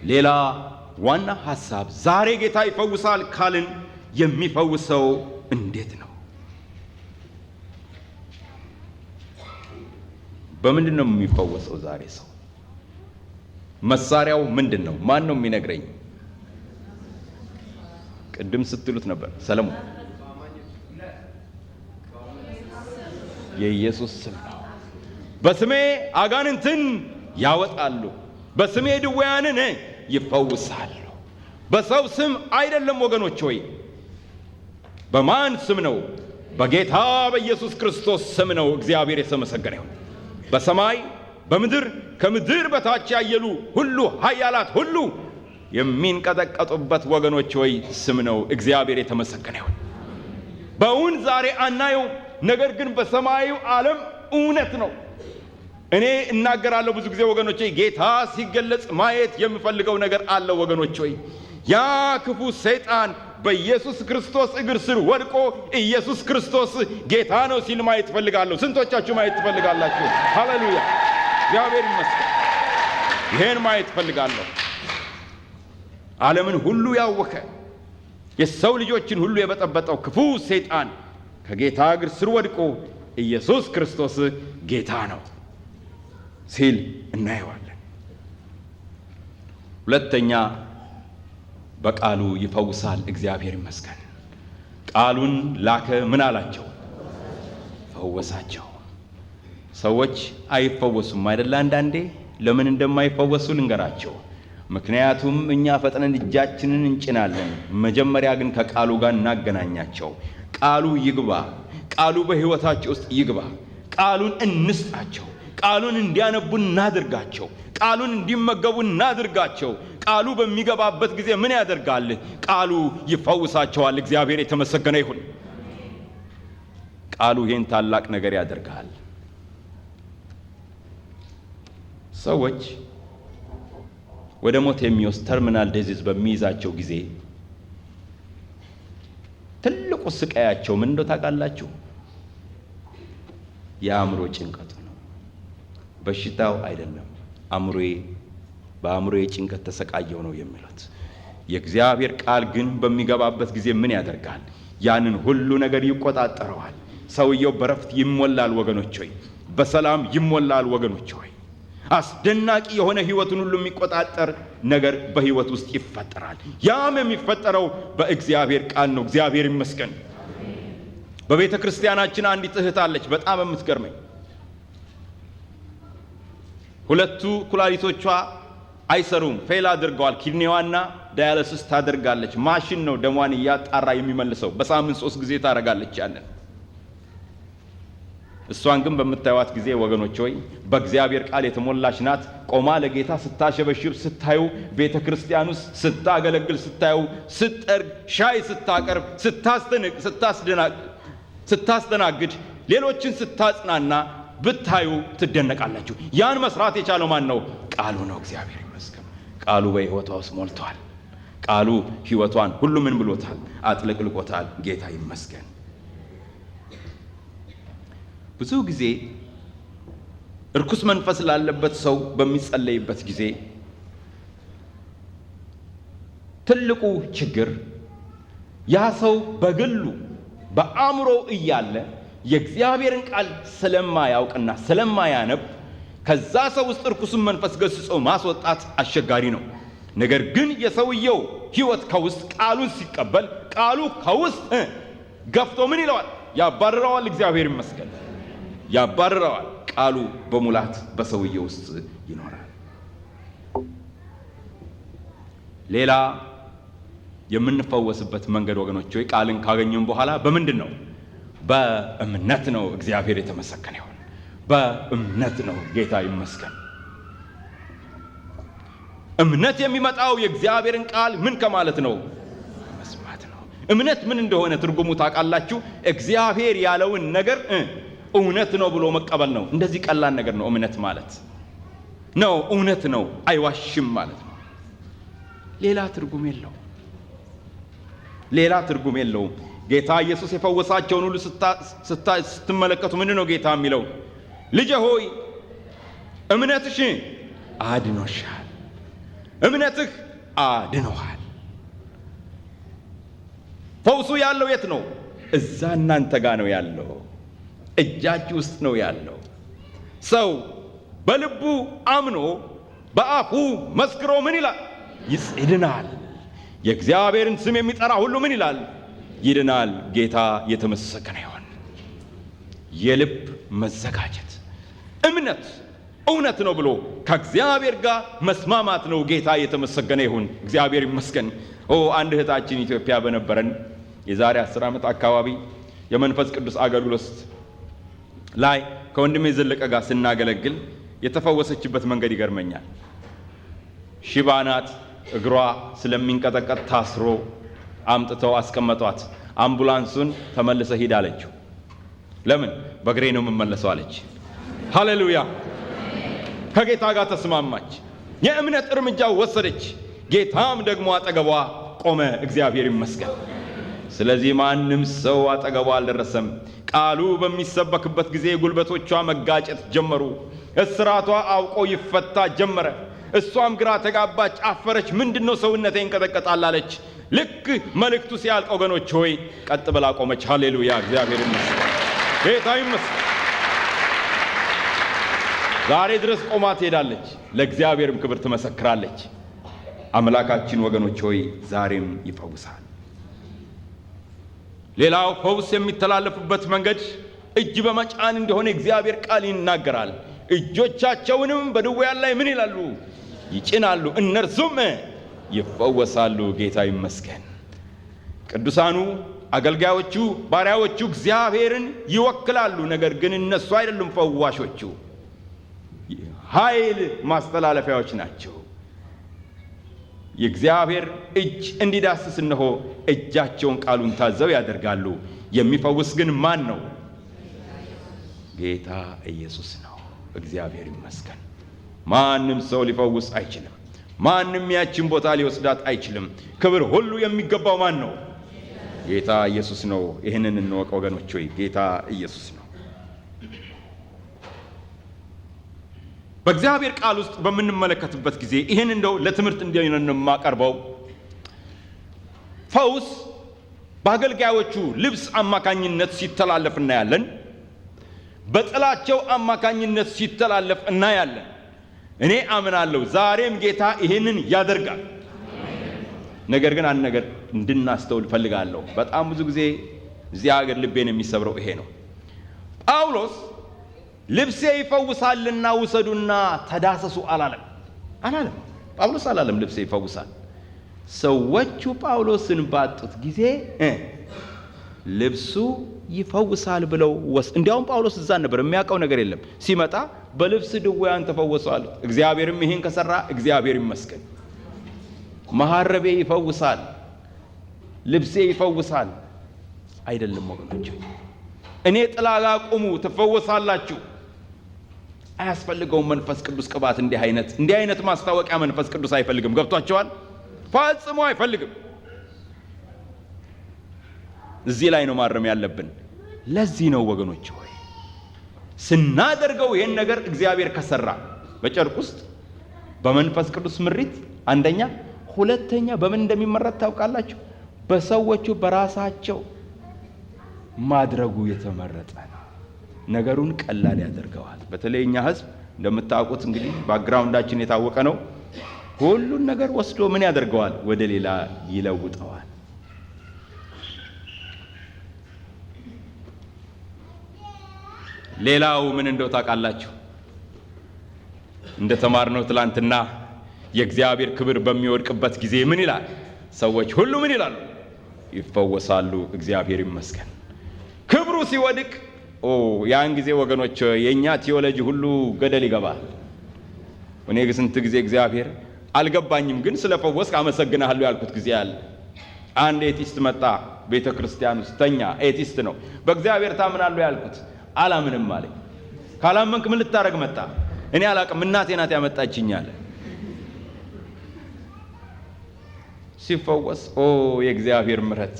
ሌላ ዋና ሐሳብ ዛሬ ጌታ ይፈውሳል ካልን የሚፈውሰው እንዴት ነው? በምንድን ነው የሚፈወሰው? ዛሬ ሰው መሳሪያው ምንድን ነው? ማን ነው የሚነግረኝ? ቅድም ስትሉት ነበር ሰለሞን። የኢየሱስ ስም ነው። በስሜ አጋንንትን ያወጣሉ፣ በስሜ ድውያንን ይፈውሳሉ። በሰው ስም አይደለም ወገኖች ሆይ፣ በማን ስም ነው? በጌታ በኢየሱስ ክርስቶስ ስም ነው። እግዚአብሔር የተመሰገነ ይሁን። በሰማይ በምድር ከምድር በታች ያየሉ ሁሉ ኃያላት ሁሉ የሚንቀጠቀጡበት ወገኖች ሆይ ስም ነው። እግዚአብሔር የተመሰገነ ይሁን። በእውን ዛሬ አናየው፣ ነገር ግን በሰማዩ ዓለም እውነት ነው። እኔ እናገራለሁ ብዙ ጊዜ ወገኖች ሆይ ጌታ ሲገለጽ ማየት የምፈልገው ነገር አለ ወገኖች ሆይ። ያ ክፉ ሰይጣን በኢየሱስ ክርስቶስ እግር ስር ወድቆ ኢየሱስ ክርስቶስ ጌታ ነው ሲል ማየት ፈልጋለሁ። ስንቶቻችሁ ማየት ትፈልጋላችሁ? ሃሌሉያ! እግዚአብሔር ይመስገን። ይሄን ማየት ፈልጋለሁ። ዓለምን ሁሉ ያወከ የሰው ልጆችን ሁሉ የበጠበጠው ክፉ ሰይጣን ከጌታ እግር ስር ወድቆ ኢየሱስ ክርስቶስ ጌታ ነው ሲል እናየዋለን። ሁለተኛ በቃሉ ይፈውሳል። እግዚአብሔር ይመስገን። ቃሉን ላከ፣ ምን አላቸው? ፈወሳቸው። ሰዎች አይፈወሱም አይደል? አንዳንዴ ለምን እንደማይፈወሱ ልንገራቸው። ምክንያቱም እኛ ፈጥነን እጃችንን እንጭናለን። መጀመሪያ ግን ከቃሉ ጋር እናገናኛቸው። ቃሉ ይግባ፣ ቃሉ በሕይወታቸው ውስጥ ይግባ። ቃሉን እንስጣቸው። ቃሉን እንዲያነቡ እናድርጋቸው። ቃሉን እንዲመገቡ እናድርጋቸው። ቃሉ በሚገባበት ጊዜ ምን ያደርጋል? ቃሉ ይፈውሳቸዋል። እግዚአብሔር የተመሰገነ ይሁን። ቃሉ ይህን ታላቅ ነገር ያደርጋል። ሰዎች ወደ ሞት የሚወስድ ተርሚናል ዲዚዝ በሚይዛቸው ጊዜ ትልቁ ስቃያቸው ምን እንደው ታውቃላችሁ? የአእምሮ ጭንቀቱ ነው። በሽታው አይደለም። በአእምሮዬ ጭንቀት ተሰቃየው ነው የሚሉት። የእግዚአብሔር ቃል ግን በሚገባበት ጊዜ ምን ያደርጋል? ያንን ሁሉ ነገር ይቆጣጠረዋል። ሰውየው በረፍት ይሞላል ወገኖች ሆይ፣ በሰላም ይሞላል ወገኖች ሆይ። አስደናቂ የሆነ ህይወቱን ሁሉ የሚቆጣጠር ነገር በህይወት ውስጥ ይፈጠራል። ያም የሚፈጠረው በእግዚአብሔር ቃል ነው። እግዚአብሔር ይመስገን። በቤተ ክርስቲያናችን አንዲት እህት አለች፣ በጣም የምትገርመኝ። ሁለቱ ኩላሊቶቿ አይሰሩም፣ ፌል አድርገዋል። ኪድኒዋና ዳያሊሲስ ታደርጋለች። ማሽን ነው ደሟን እያጣራ የሚመልሰው። በሳምንት 3 ጊዜ ታደርጋለች ያንን። እሷን ግን በምታዩት ጊዜ ወገኖች ሆይ በእግዚአብሔር ቃል የተሞላች ናት። ቆማ ለጌታ ስታሸበሽብ ስታዩ፣ ቤተ ክርስቲያን ውስጥ ስታገለግል ስታዩ፣ ስትጠርግ፣ ሻይ ስታቀርብ፣ ስታስተናግድ፣ ሌሎችን ስታጽናና ብታዩ ትደነቃላችሁ። ያን መስራት የቻለው ማን ነው? ቃሉ ነው። እግዚአብሔር ይመስገን። ቃሉ በሕይወቷ ውስጥ ሞልቷል። ቃሉ ሕይወቷን ሁሉ ምን ብሎታል? አጥለቅልቆታል። ጌታ ይመስገን። ብዙ ጊዜ እርኩስ መንፈስ ላለበት ሰው በሚጸለይበት ጊዜ ትልቁ ችግር ያ ሰው በግሉ በአእምሮ እያለ የእግዚአብሔርን ቃል ስለማያውቅና ስለማያነብ ከዛ ሰው ውስጥ እርኩስን መንፈስ ገስጾ ማስወጣት አስቸጋሪ ነው። ነገር ግን የሰውየው ሕይወት ከውስጥ ቃሉን ሲቀበል ቃሉ ከውስጥ ገፍቶ ምን ይለዋል? ያባርረዋል። እግዚአብሔር ይመስገን። ያባርረዋል። ቃሉ በሙላት በሰውየው ውስጥ ይኖራል። ሌላ የምንፈወስበት መንገድ ወገኖች ሆይ ቃልን ካገኘን በኋላ በምንድን ነው? በእምነት ነው። እግዚአብሔር የተመሰገነ ይሁን። በእምነት ነው። ጌታ ይመስገን። እምነት የሚመጣው የእግዚአብሔርን ቃል ምን ከማለት ነው? መስማት ነው። እምነት ምን እንደሆነ ትርጉሙ ታውቃላችሁ? እግዚአብሔር ያለውን ነገር እውነት ነው ብሎ መቀበል ነው። እንደዚህ ቀላል ነገር ነው እምነት ማለት ነው። እውነት ነው፣ አይዋሽም ማለት ነው። ሌላ ትርጉም የለውም። ሌላ ትርጉም የለውም። ጌታ ኢየሱስ የፈወሳቸውን ሁሉ ስትመለከቱ ምንድን ነው ጌታ የሚለው? ልጄ ሆይ እምነትሽ አድኖሻል፣ እምነትህ አድኖሃል። ፈውሱ ያለው የት ነው? እዛ እናንተ ጋር ነው ያለው። እጃችሁ ውስጥ ነው ያለው። ሰው በልቡ አምኖ በአፉ መስክሮ ምን ይላል? ይድናል። የእግዚአብሔርን ስም የሚጠራ ሁሉ ምን ይላል? ይድናል። ጌታ የተመሰገነ ይሁን። የልብ መዘጋጀት እምነት እውነት ነው ብሎ ከእግዚአብሔር ጋር መስማማት ነው። ጌታ የተመሰገነ ይሁን። እግዚአብሔር ይመስገን። አንድ እህታችን ኢትዮጵያ በነበረን የዛሬ 10 ዓመት አካባቢ የመንፈስ ቅዱስ አገልግሎት ላይ ከወንድሜ ዘለቀ ጋር ስናገለግል የተፈወሰችበት መንገድ ይገርመኛል። ሽባ ናት። እግሯ ስለሚንቀጠቀጥ ታስሮ አምጥተው አስቀመጧት። አምቡላንሱን ተመልሰ ሂድ አለችው። ለምን? በእግሬ ነው የምመለሰው አለች። ሃሌሉያ! ከጌታ ጋር ተስማማች። የእምነት እርምጃ ወሰደች። ጌታም ደግሞ አጠገቧ ቆመ። እግዚአብሔር ይመስገን። ስለዚህ ማንም ሰው አጠገቧ አልደረሰም። ቃሉ በሚሰበክበት ጊዜ ጉልበቶቿ መጋጨት ጀመሩ። እስራቷ አውቆ ይፈታ ጀመረ። እሷም ግራ ተጋባች፣ አፈረች። ምንድነው ሰውነቴ ይንቀጠቀጣል አለች። ልክ መልእክቱ ሲያልቅ ወገኖች ሆይ ቀጥ ብላ ቆመች። ሃሌሉያ! እግዚአብሔር ይመስገን። ጌታ ይመስገን። ዛሬ ድረስ ቆማ ትሄዳለች፣ ለእግዚአብሔርም ክብር ትመሰክራለች። አምላካችን ወገኖች ሆይ ዛሬም ይፈውሳል። ሌላው ፈውስ የሚተላለፍበት መንገድ እጅ በመጫን እንደሆነ እግዚአብሔር ቃል ይናገራል። እጆቻቸውንም በድውያን ላይ ምን ይላሉ? ይጭናሉ፣ እነርሱም ይፈወሳሉ። ጌታ ይመስገን። ቅዱሳኑ አገልጋዮቹ፣ ባሪያዎቹ እግዚአብሔርን ይወክላሉ። ነገር ግን እነሱ አይደሉም ፈዋሾቹ፣ ኃይል ማስተላለፊያዎች ናቸው። የእግዚአብሔር እጅ እንዲዳስስ እነሆ እጃቸውን ቃሉን ታዘው ያደርጋሉ። የሚፈውስ ግን ማን ነው? ጌታ ኢየሱስ ነው። እግዚአብሔር ይመስገን። ማንም ሰው ሊፈውስ አይችልም። ማንም ያችን ቦታ ሊወስዳት አይችልም። ክብር ሁሉ የሚገባው ማን ነው? ጌታ ኢየሱስ ነው። ይህንን እንወቅ ወገኖች ሆይ፣ ጌታ ኢየሱስ ነው። በእግዚአብሔር ቃል ውስጥ በምንመለከትበት ጊዜ ይህን እንደው ለትምህርት እንዲሆን የማቀርበው ፈውስ በአገልጋዮቹ ልብስ አማካኝነት ሲተላለፍ እናያለን። በጥላቸው አማካኝነት ሲተላለፍ እናያለን። እኔ አምናለሁ ዛሬም ጌታ ይህንን ያደርጋል። ነገር ግን አንድ ነገር እንድናስተውል ፈልጋለሁ። በጣም ብዙ ጊዜ እዚህ ሀገር ልቤን የሚሰብረው ይሄ ነው። ጳውሎስ ልብሴ ይፈውሳልና ውሰዱና ተዳሰሱ አላለም። ጳውሎስ አላለም ልብሴ ይፈውሳል። ሰዎቹ ጳውሎስን ባጡት ጊዜ ልብሱ ይፈውሳል ብለው እንዲያውም ጳውሎስ እዛ ነበር፣ የሚያውቀው ነገር የለም። ሲመጣ በልብስ ድውያን ተፈወሱ አሉት። እግዚአብሔርም ይሄን ከሰራ እግዚአብሔር ይመስገን። መሐረቤ ይፈውሳል፣ ልብሴ ይፈውሳል አይደለም ወገኖች። እኔ ጥላ ጋር ቁሙ ትፈወሳላችሁ። አያስፈልገውም መንፈስ ቅዱስ ቅባት። እንዲህ አይነት ማስታወቂያ መንፈስ ቅዱስ አይፈልግም። ገብቷቸዋል? ፈጽሞ አይፈልግም። እዚህ ላይ ነው ማረም ያለብን። ለዚህ ነው ወገኖች ሆይ ስናደርገው ይሄን ነገር እግዚአብሔር ከሰራ በጨርቅ ውስጥ በመንፈስ ቅዱስ ምሪት አንደኛ፣ ሁለተኛ በምን እንደሚመረጥ ታውቃላችሁ? በሰዎቹ በራሳቸው ማድረጉ የተመረጠ ነው። ነገሩን ቀላል ያደርገዋል። በተለይ እኛ ህዝብ እንደምታውቁት እንግዲህ ባክግራውንዳችን የታወቀ ነው። ሁሉን ነገር ወስዶ ምን ያደርገዋል? ወደ ሌላ ይለውጠዋል። ሌላው ምን እንደው ታውቃላችሁ? እንደተማርነው ትላንትና የእግዚአብሔር ክብር በሚወድቅበት ጊዜ ምን ይላል? ሰዎች ሁሉ ምን ይላሉ? ይፈወሳሉ። እግዚአብሔር ይመስገን። ክብሩ ሲወድቅ ያን ጊዜ ወገኖች የኛ ቲዮሎጂ ሁሉ ገደል ይገባል። እኔ ስንት ጊዜ እግዚአብሔር አልገባኝም፣ ግን ስለፈወስክ አመሰግናለሁ ያልኩት ጊዜ አለ። አንድ ኤቲስት መጣ ቤተ ክርስቲያን ውስጥ ተኛ። ኤቲስት ነው። በእግዚአብሔር ታምናለሁ ያልኩት አላምንም አለኝ። ካላመንክ ምን ልታረግ መጣ? እኔ አላቅም፣ እናቴ ናት ያመጣችኝ አለ። ሲፈወስ የእግዚአብሔር ምሕረት፣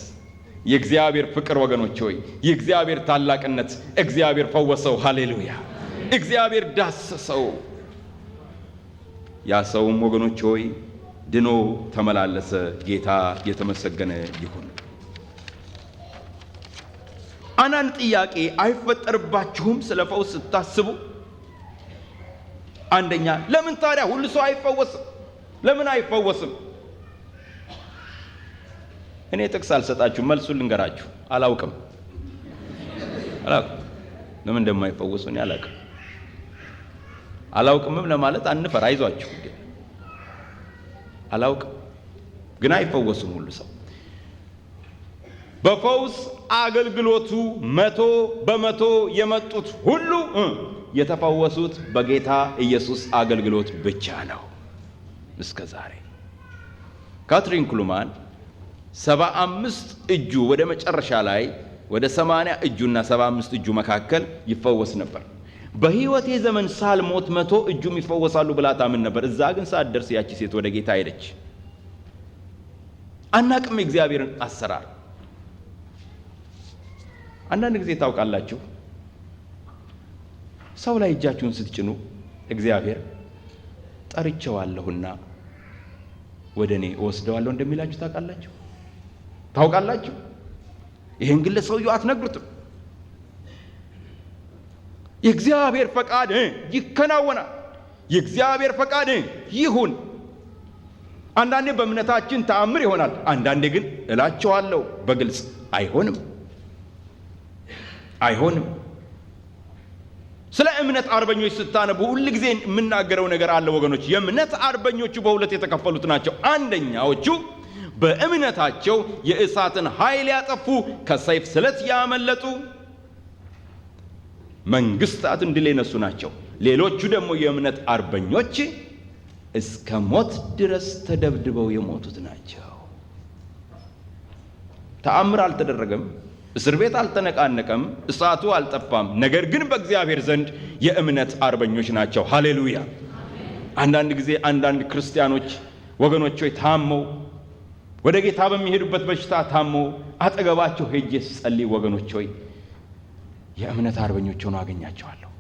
የእግዚአብሔር ፍቅር ወገኖች ሆይ፣ የእግዚአብሔር ታላቅነት። እግዚአብሔር ፈወሰው። ሃሌሉያ! እግዚአብሔር ዳሰሰው። ያ ሰውም ወገኖች ሆይ ድኖ ተመላለሰ። ጌታ የተመሰገነ ይሁን። አንዳንድ ጥያቄ አይፈጠርባችሁም ስለ ፈውስ ስታስቡ? አንደኛ፣ ለምን ታዲያ ሁሉ ሰው አይፈወስም? ለምን አይፈወስም? እኔ ጥቅስ አልሰጣችሁም፣ መልሱን ልንገራችሁ። አላውቅም። ለምን እንደማይፈወሱ እኔ አላውቅም። አላውቅምም ለማለት አንፈር፣ አይዟችሁ። አላውቅም ግን አይፈወሱም ሁሉ ሰው። በፈውስ አገልግሎቱ 100% የመጡት ሁሉ የተፈወሱት በጌታ ኢየሱስ አገልግሎት ብቻ ነው። እስከ ዛሬ ካትሪን ኩልማን 75 እጁ ወደ መጨረሻ ላይ ወደ 80 እጁና 75 እጁ መካከል ይፈወስ ነበር። በህይወቴ ዘመን ሳልሞት 100 እጁም ይፈወሳሉ ብላ ታምን ነበር። እዛ ግን ሳትደርስ ያቺ ሴት ወደ ጌታ ሄደች። አናቅም የእግዚአብሔርን አሰራር። አንዳንድ ጊዜ ታውቃላችሁ ሰው ላይ እጃችሁን ስትጭኑ እግዚአብሔር ጠርቼዋለሁና ወደ እኔ ወስደዋለሁ እንደሚላችሁ ታውቃላችሁ። ይሄን ግን ለሰውየው አትነግሩትም። የእግዚአብሔር ፈቃድ ይከናወናል። የእግዚአብሔር ፈቃድ ይሁን። አንዳንዴ በእምነታችን ተአምር ይሆናል። አንዳንዴ ግን እላችኋለሁ በግልጽ አይሆንም። ስለ እምነት አርበኞች ስታነቡ ሁሉ ጊዜ የምናገረው ነገር አለ ወገኖች። የእምነት አርበኞቹ በሁለት የተከፈሉት ናቸው። አንደኛዎቹ በእምነታቸው የእሳትን ኃይል ያጠፉ፣ ከሰይፍ ስለት ያመለጡ፣ መንግስታትን ድል የነሱ ናቸው። ሌሎቹ ደግሞ የእምነት አርበኞች እስከ ሞት ድረስ ተደብድበው የሞቱት ናቸው። ተአምር አልተደረገም፣ እስር ቤት አልተነቃነቀም፣ እሳቱ አልጠፋም። ነገር ግን በእግዚአብሔር ዘንድ የእምነት አርበኞች ናቸው። ሃሌሉያ። አንዳንድ ጊዜ አንዳንድ ክርስቲያኖች ወገኖች ሆይ ታመው ወደ ጌታ በሚሄዱበት በሽታ ታመው አጠገባቸው ሄጄ ስጸልይ ወገኖች ሆይ የእምነት አርበኞች ሆነው አገኛቸዋለሁ።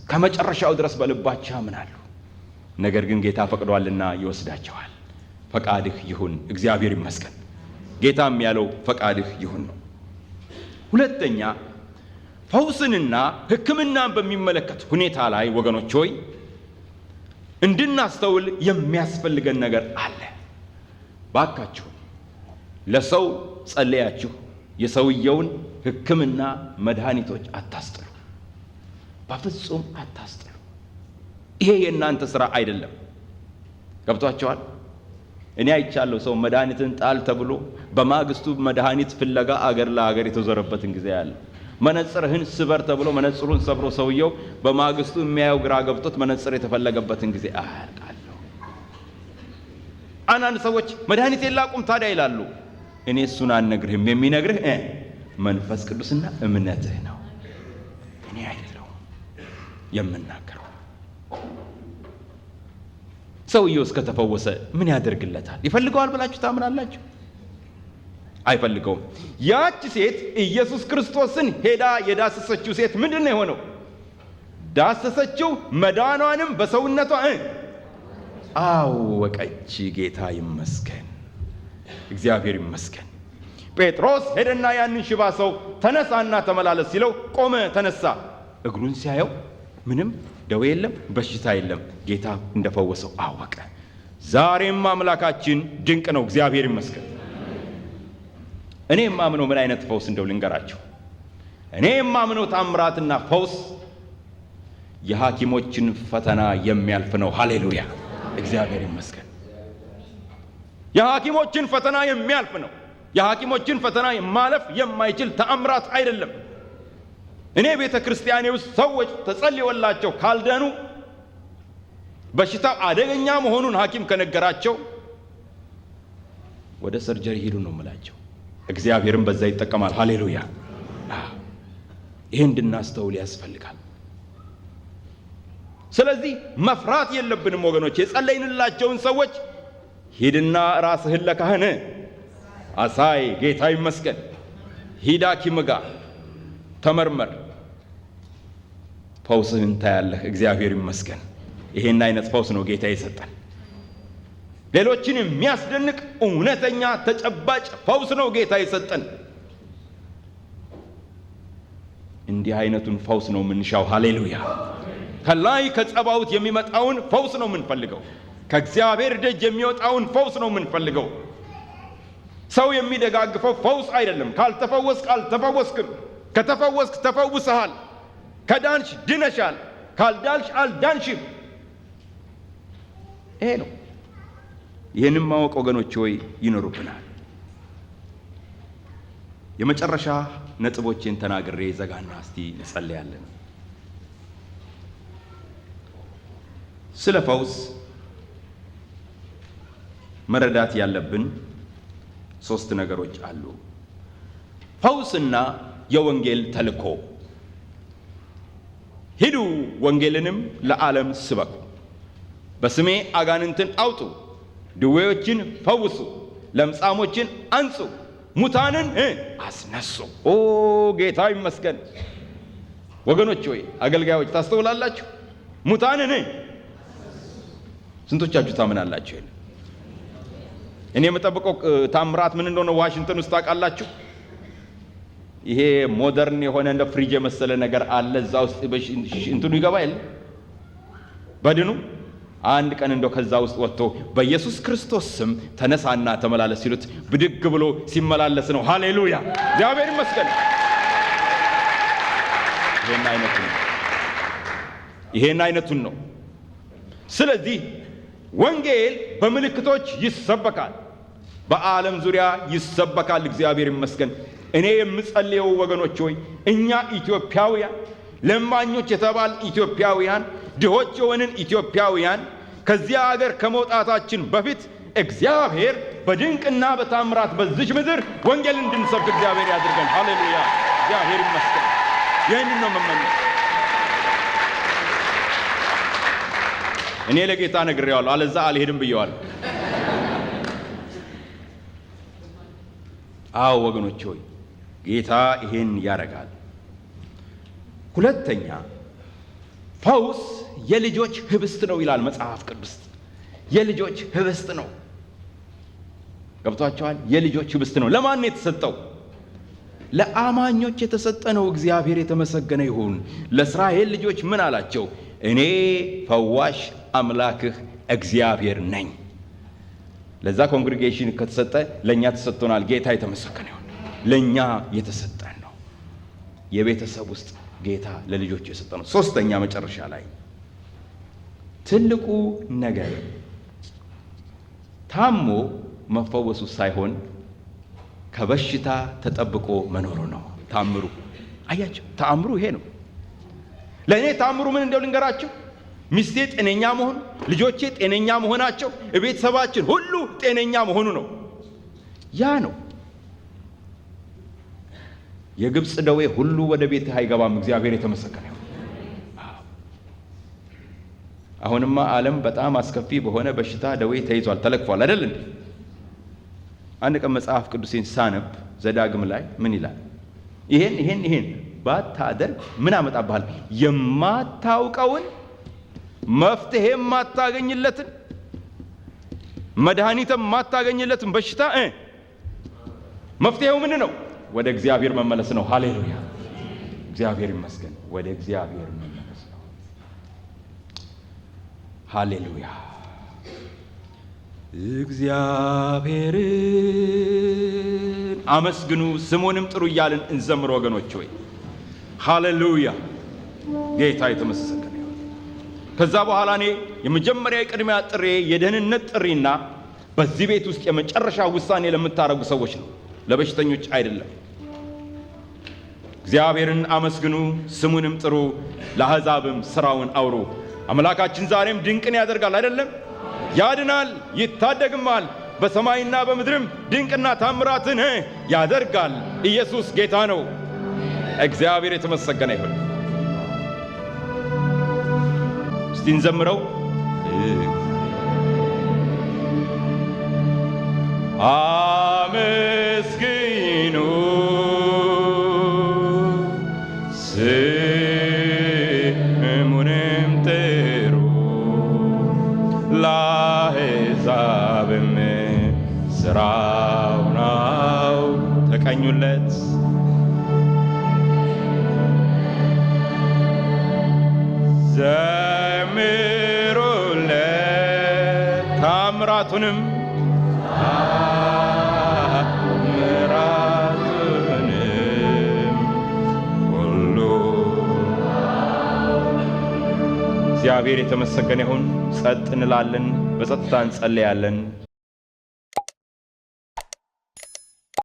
ከመጨረሻው ድረስ በልባቸው ያምናሉ። ነገር ግን ጌታ ፈቅዷልና ይወስዳቸዋል። ፈቃድህ ይሁን። እግዚአብሔር ይመስገን። ጌታም ያለው ፈቃድህ ይሁን ነው። ሁለተኛ ፈውስንና ሕክምናን በሚመለከት ሁኔታ ላይ ወገኖች ሆይ እንድናስተውል የሚያስፈልገን ነገር አለ። ባካችሁ ለሰው ጸልያችሁ የሰውየውን ሕክምና መድኃኒቶች አታስጥሉ። በፍጹም አታስጥሉ። ይሄ የእናንተ ሥራ አይደለም። ገብቷቸዋል? እኔ አይቻለሁ ሰው መድኃኒትን ጣል ተብሎ በማግስቱ መድኃኒት ፍለጋ አገር ለአገር የተዞረበትን ጊዜ አለ። መነጽርህን ስበር ተብሎ መነጽሩን ሰብሮ ሰውየው በማግስቱ የሚያየው ግራ ገብቶት መነጽር የተፈለገበትን ጊዜ አያልቃለሁ። አንዳንድ ሰዎች መድኃኒት የላቁም ታዲያ ይላሉ። እኔ እሱን አልነግርህም። የሚነግርህ መንፈስ ቅዱስና እምነትህ ነው። እኔ አይደለሁም የምናገረው። ሰውየው እስከተፈወሰ ምን ያደርግለታል? ይፈልገዋል ብላችሁ ታምናላችሁ? አይፈልገውም። ያቺ ሴት ኢየሱስ ክርስቶስን ሄዳ የዳሰሰችው ሴት ምንድን ነው የሆነው? ዳሰሰችው፣ መዳኗንም በሰውነቷ አወቀች። ጌታ ይመስገን፣ እግዚአብሔር ይመስገን። ጴጥሮስ ሄደና ያንን ሽባ ሰው ተነሳና ተመላለስ ሲለው ቆመ፣ ተነሳ። እግሩን ሲያየው ምንም ደዌ የለም፣ በሽታ የለም። ጌታ እንደፈወሰው አወቀ። ዛሬም አምላካችን ድንቅ ነው። እግዚአብሔር ይመስገን። እኔ የማምነው ምን አይነት ፈውስ እንደው ልንገራችሁ። እኔ የማምነው ታምራትና ፈውስ የሐኪሞችን ፈተና የሚያልፍ ነው። ሃሌሉያ፣ እግዚአብሔር ይመስገን። የሐኪሞችን ፈተና የሚያልፍ ነው። የሐኪሞችን ፈተና ማለፍ የማይችል ተአምራት አይደለም። እኔ ቤተ ክርስቲያኔ ውስጥ ሰዎች ተጸልዮላቸው ካልዳኑ በሽታው አደገኛ መሆኑን ሐኪም ከነገራቸው ወደ ሰርጀሪ ሄዱ ነው የምላቸው። እግዚአብሔርም በዛ ይጠቀማል። ሃሌሉያ። ይሄን እንድናስተውል ያስፈልጋል። ስለዚህ መፍራት የለብንም ወገኖች። የጸለይንላቸውን ሰዎች ሂድና ራስህን ለካህን አሳይ። ጌታ ይመስገን። ሂድ ሐኪም ጋር ተመርመር፣ ፈውስህን ታያለህ። እግዚአብሔር ይመስገን። ይሄን አይነት ፈውስ ነው ጌታ የሰጠን። ሌሎችን የሚያስደንቅ እውነተኛ ተጨባጭ ፈውስ ነው ጌታ የሰጠን። እንዲህ አይነቱን ፈውስ ነው የምንሻው። ሃሌሉያ። ከላይ ከጸባዖት የሚመጣውን ፈውስ ነው የምንፈልገው። ከእግዚአብሔር ደጅ የሚወጣውን ፈውስ ነው የምንፈልገው። ሰው የሚደጋግፈው ፈውስ አይደለም። ካልተፈወስክ አልተፈወስክም። ከተፈወስክ ተፈውሰሃል። ከዳንሽ ድነሻል። ካልዳንሽ አልዳንሽም። ይሄ ነው። ይህንም ማወቅ ወገኖች ሆይ ይኖሩብናል። የመጨረሻ ነጥቦችን ተናግሬ ዘጋና እስቲ እንጸልያለን። ስለ ፈውስ መረዳት ያለብን 3 ነገሮች አሉ። ፈውስና የወንጌል ተልእኮ። ሂዱ ወንጌልንም ለዓለም ስበኩ፣ በስሜ አጋንንትን አውጡ፣ ድዌዎችን ፈውሱ፣ ለምጻሞችን አንጹ፣ ሙታንን አስነሱ። ጌታ ይመስገን። ወገኖች ሆይ አገልጋዮች ታስተውላላችሁ? ሙታንን ስንቶቻችሁ ታምናላችሁ? እኔ የምጠብቀው ታምራት ምን እንደሆነ ዋሽንግተን ውስጥ ታውቃላችሁ? ይሄ ሞደርን የሆነ እንደ ፍሪጅ የመሰለ ነገር አለ። እዛ ውስጥ እንትኑ ይገባ የለ በድኑ አንድ ቀን እንደው ከዛ ውስጥ ወጥቶ በኢየሱስ ክርስቶስ ስም ተነሳና ተመላለስ ሲሉት ብድግ ብሎ ሲመላለስ ነው። ሃሌሉያ! እግዚአብሔር ይመስገን። ይሄን አይነቱን ነው። ስለዚህ ወንጌል በምልክቶች ይሰበካል፣ በዓለም ዙሪያ ይሰበካል። እግዚአብሔር ይመስገን። እኔ የምጸልየው ወገኖች ሆይ እኛ ኢትዮጵያውያን፣ ለማኞች የተባል ኢትዮጵያውያን፣ ድሆች የሆንን ኢትዮጵያውያን ከዚያ ሀገር ከመውጣታችን በፊት እግዚአብሔር በድንቅና በታምራት በዚች ምድር ወንጌል እንድንሰብክ እግዚአብሔር ያድርገን። ሃሌሉያ! እግዚአብሔር ይመስገን። ይህንን ነው የምመኘው። እኔ ለጌታ ነግሬዋለሁ፣ አለዛ አልሄድም ብየዋለሁ። አዎ ወገኖች ሆይ ጌታ ይሄን ያደርጋል። ሁለተኛ ፈውስ የልጆች ህብስት ነው ይላል መጽሐፍ ቅዱስ። የልጆች ህብስት ነው። ገብቷቸዋል? የልጆች ህብስት ነው። ለማን ነው የተሰጠው? ለአማኞች የተሰጠ ነው። እግዚአብሔር የተመሰገነ ይሁን። ለእስራኤል ልጆች ምን አላቸው? እኔ ፈዋሽ አምላክህ እግዚአብሔር ነኝ። ለዛ ኮንግሪጌሽን ከተሰጠ ለኛ ተሰጥቶናል። ጌታ የተመሰገነ ይሁን። ለኛ የተሰጠን ነው። የቤተሰብ ውስጥ ጌታ ለልጆቹ የሰጠ ነው። ሶስተኛ መጨረሻ ላይ ትልቁ ነገር ታሞ መፈወሱ ሳይሆን ከበሽታ ተጠብቆ መኖሩ ነው። ታምሩ አያችሁ፣ ታምሩ ይሄ ነው። ለእኔ ታምሩ ምን እንደው ልንገራችሁ። ሚስቴ ጤነኛ መሆኑ፣ ልጆቼ ጤነኛ መሆናቸው፣ ቤተሰባችን ሁሉ ጤነኛ መሆኑ ነው። ያ ነው። የግብፅ ደዌ ሁሉ ወደ ቤትህ አይገባም። እግዚአብሔር የተመሰገነ ይሁን። አሁንማ ዓለም በጣም አስከፊ በሆነ በሽታ ደዌ ተይዟል፣ ተለክፏል አይደል እንዴ? አንድ ቀን መጽሐፍ ቅዱሴን ሳነብ ዘዳግም ላይ ምን ይላል? ይሄን ባታደርግ ምን አመጣብሃል? የማታውቀውን መፍትሄ የማታገኝለትን መድኃኒት የማታገኝለትን በሽታ መፍትሄው ምን ነው? ወደ እግዚአብሔር መመለስ ነው። ሃሌሉያ! እግዚአብሔር ይመስገን። ወደ እግዚአብሔር መመለስ ነው። ሃሌሉያ! እግዚአብሔርን አመስግኑ ስሙንም ጥሩ እያልን እንዘምር ወገኖች ሆይ። ሃሌሉያ! ጌታ የተመሰገነ ይሁን። ከዛ በኋላ እኔ የመጀመሪያ የቅድሚያ ጥሪ የደህንነት ጥሪና በዚህ ቤት ውስጥ የመጨረሻ ውሳኔ ለምታረጉ ሰዎች ነው፣ ለበሽተኞች አይደለም። እግዚአብሔርን አመስግኑ ስሙንም ጥሩ፣ ለአሕዛብም ሥራውን አውሩ። አምላካችን ዛሬም ድንቅን ያደርጋል አይደለም? ያድናል፣ ይታደግማል፣ በሰማይና በምድርም ድንቅና ታምራትን ያደርጋል። ኢየሱስ ጌታ ነው። እግዚአብሔር የተመሰገነ ይሁን። እስቲ እንዘምረው። አመስግኑ ስሙንም ጥሩ፣ ለአሕዛብም ሥራውን አውሩ። ተቀኙለት፣ ዘምሩለት፣ ታምራቱንም ሁሉ። እግዚአብሔር የተመሰገነ ይሁን። ጸጥ እንላለን፣ በጸጥታ እንጸለያለን።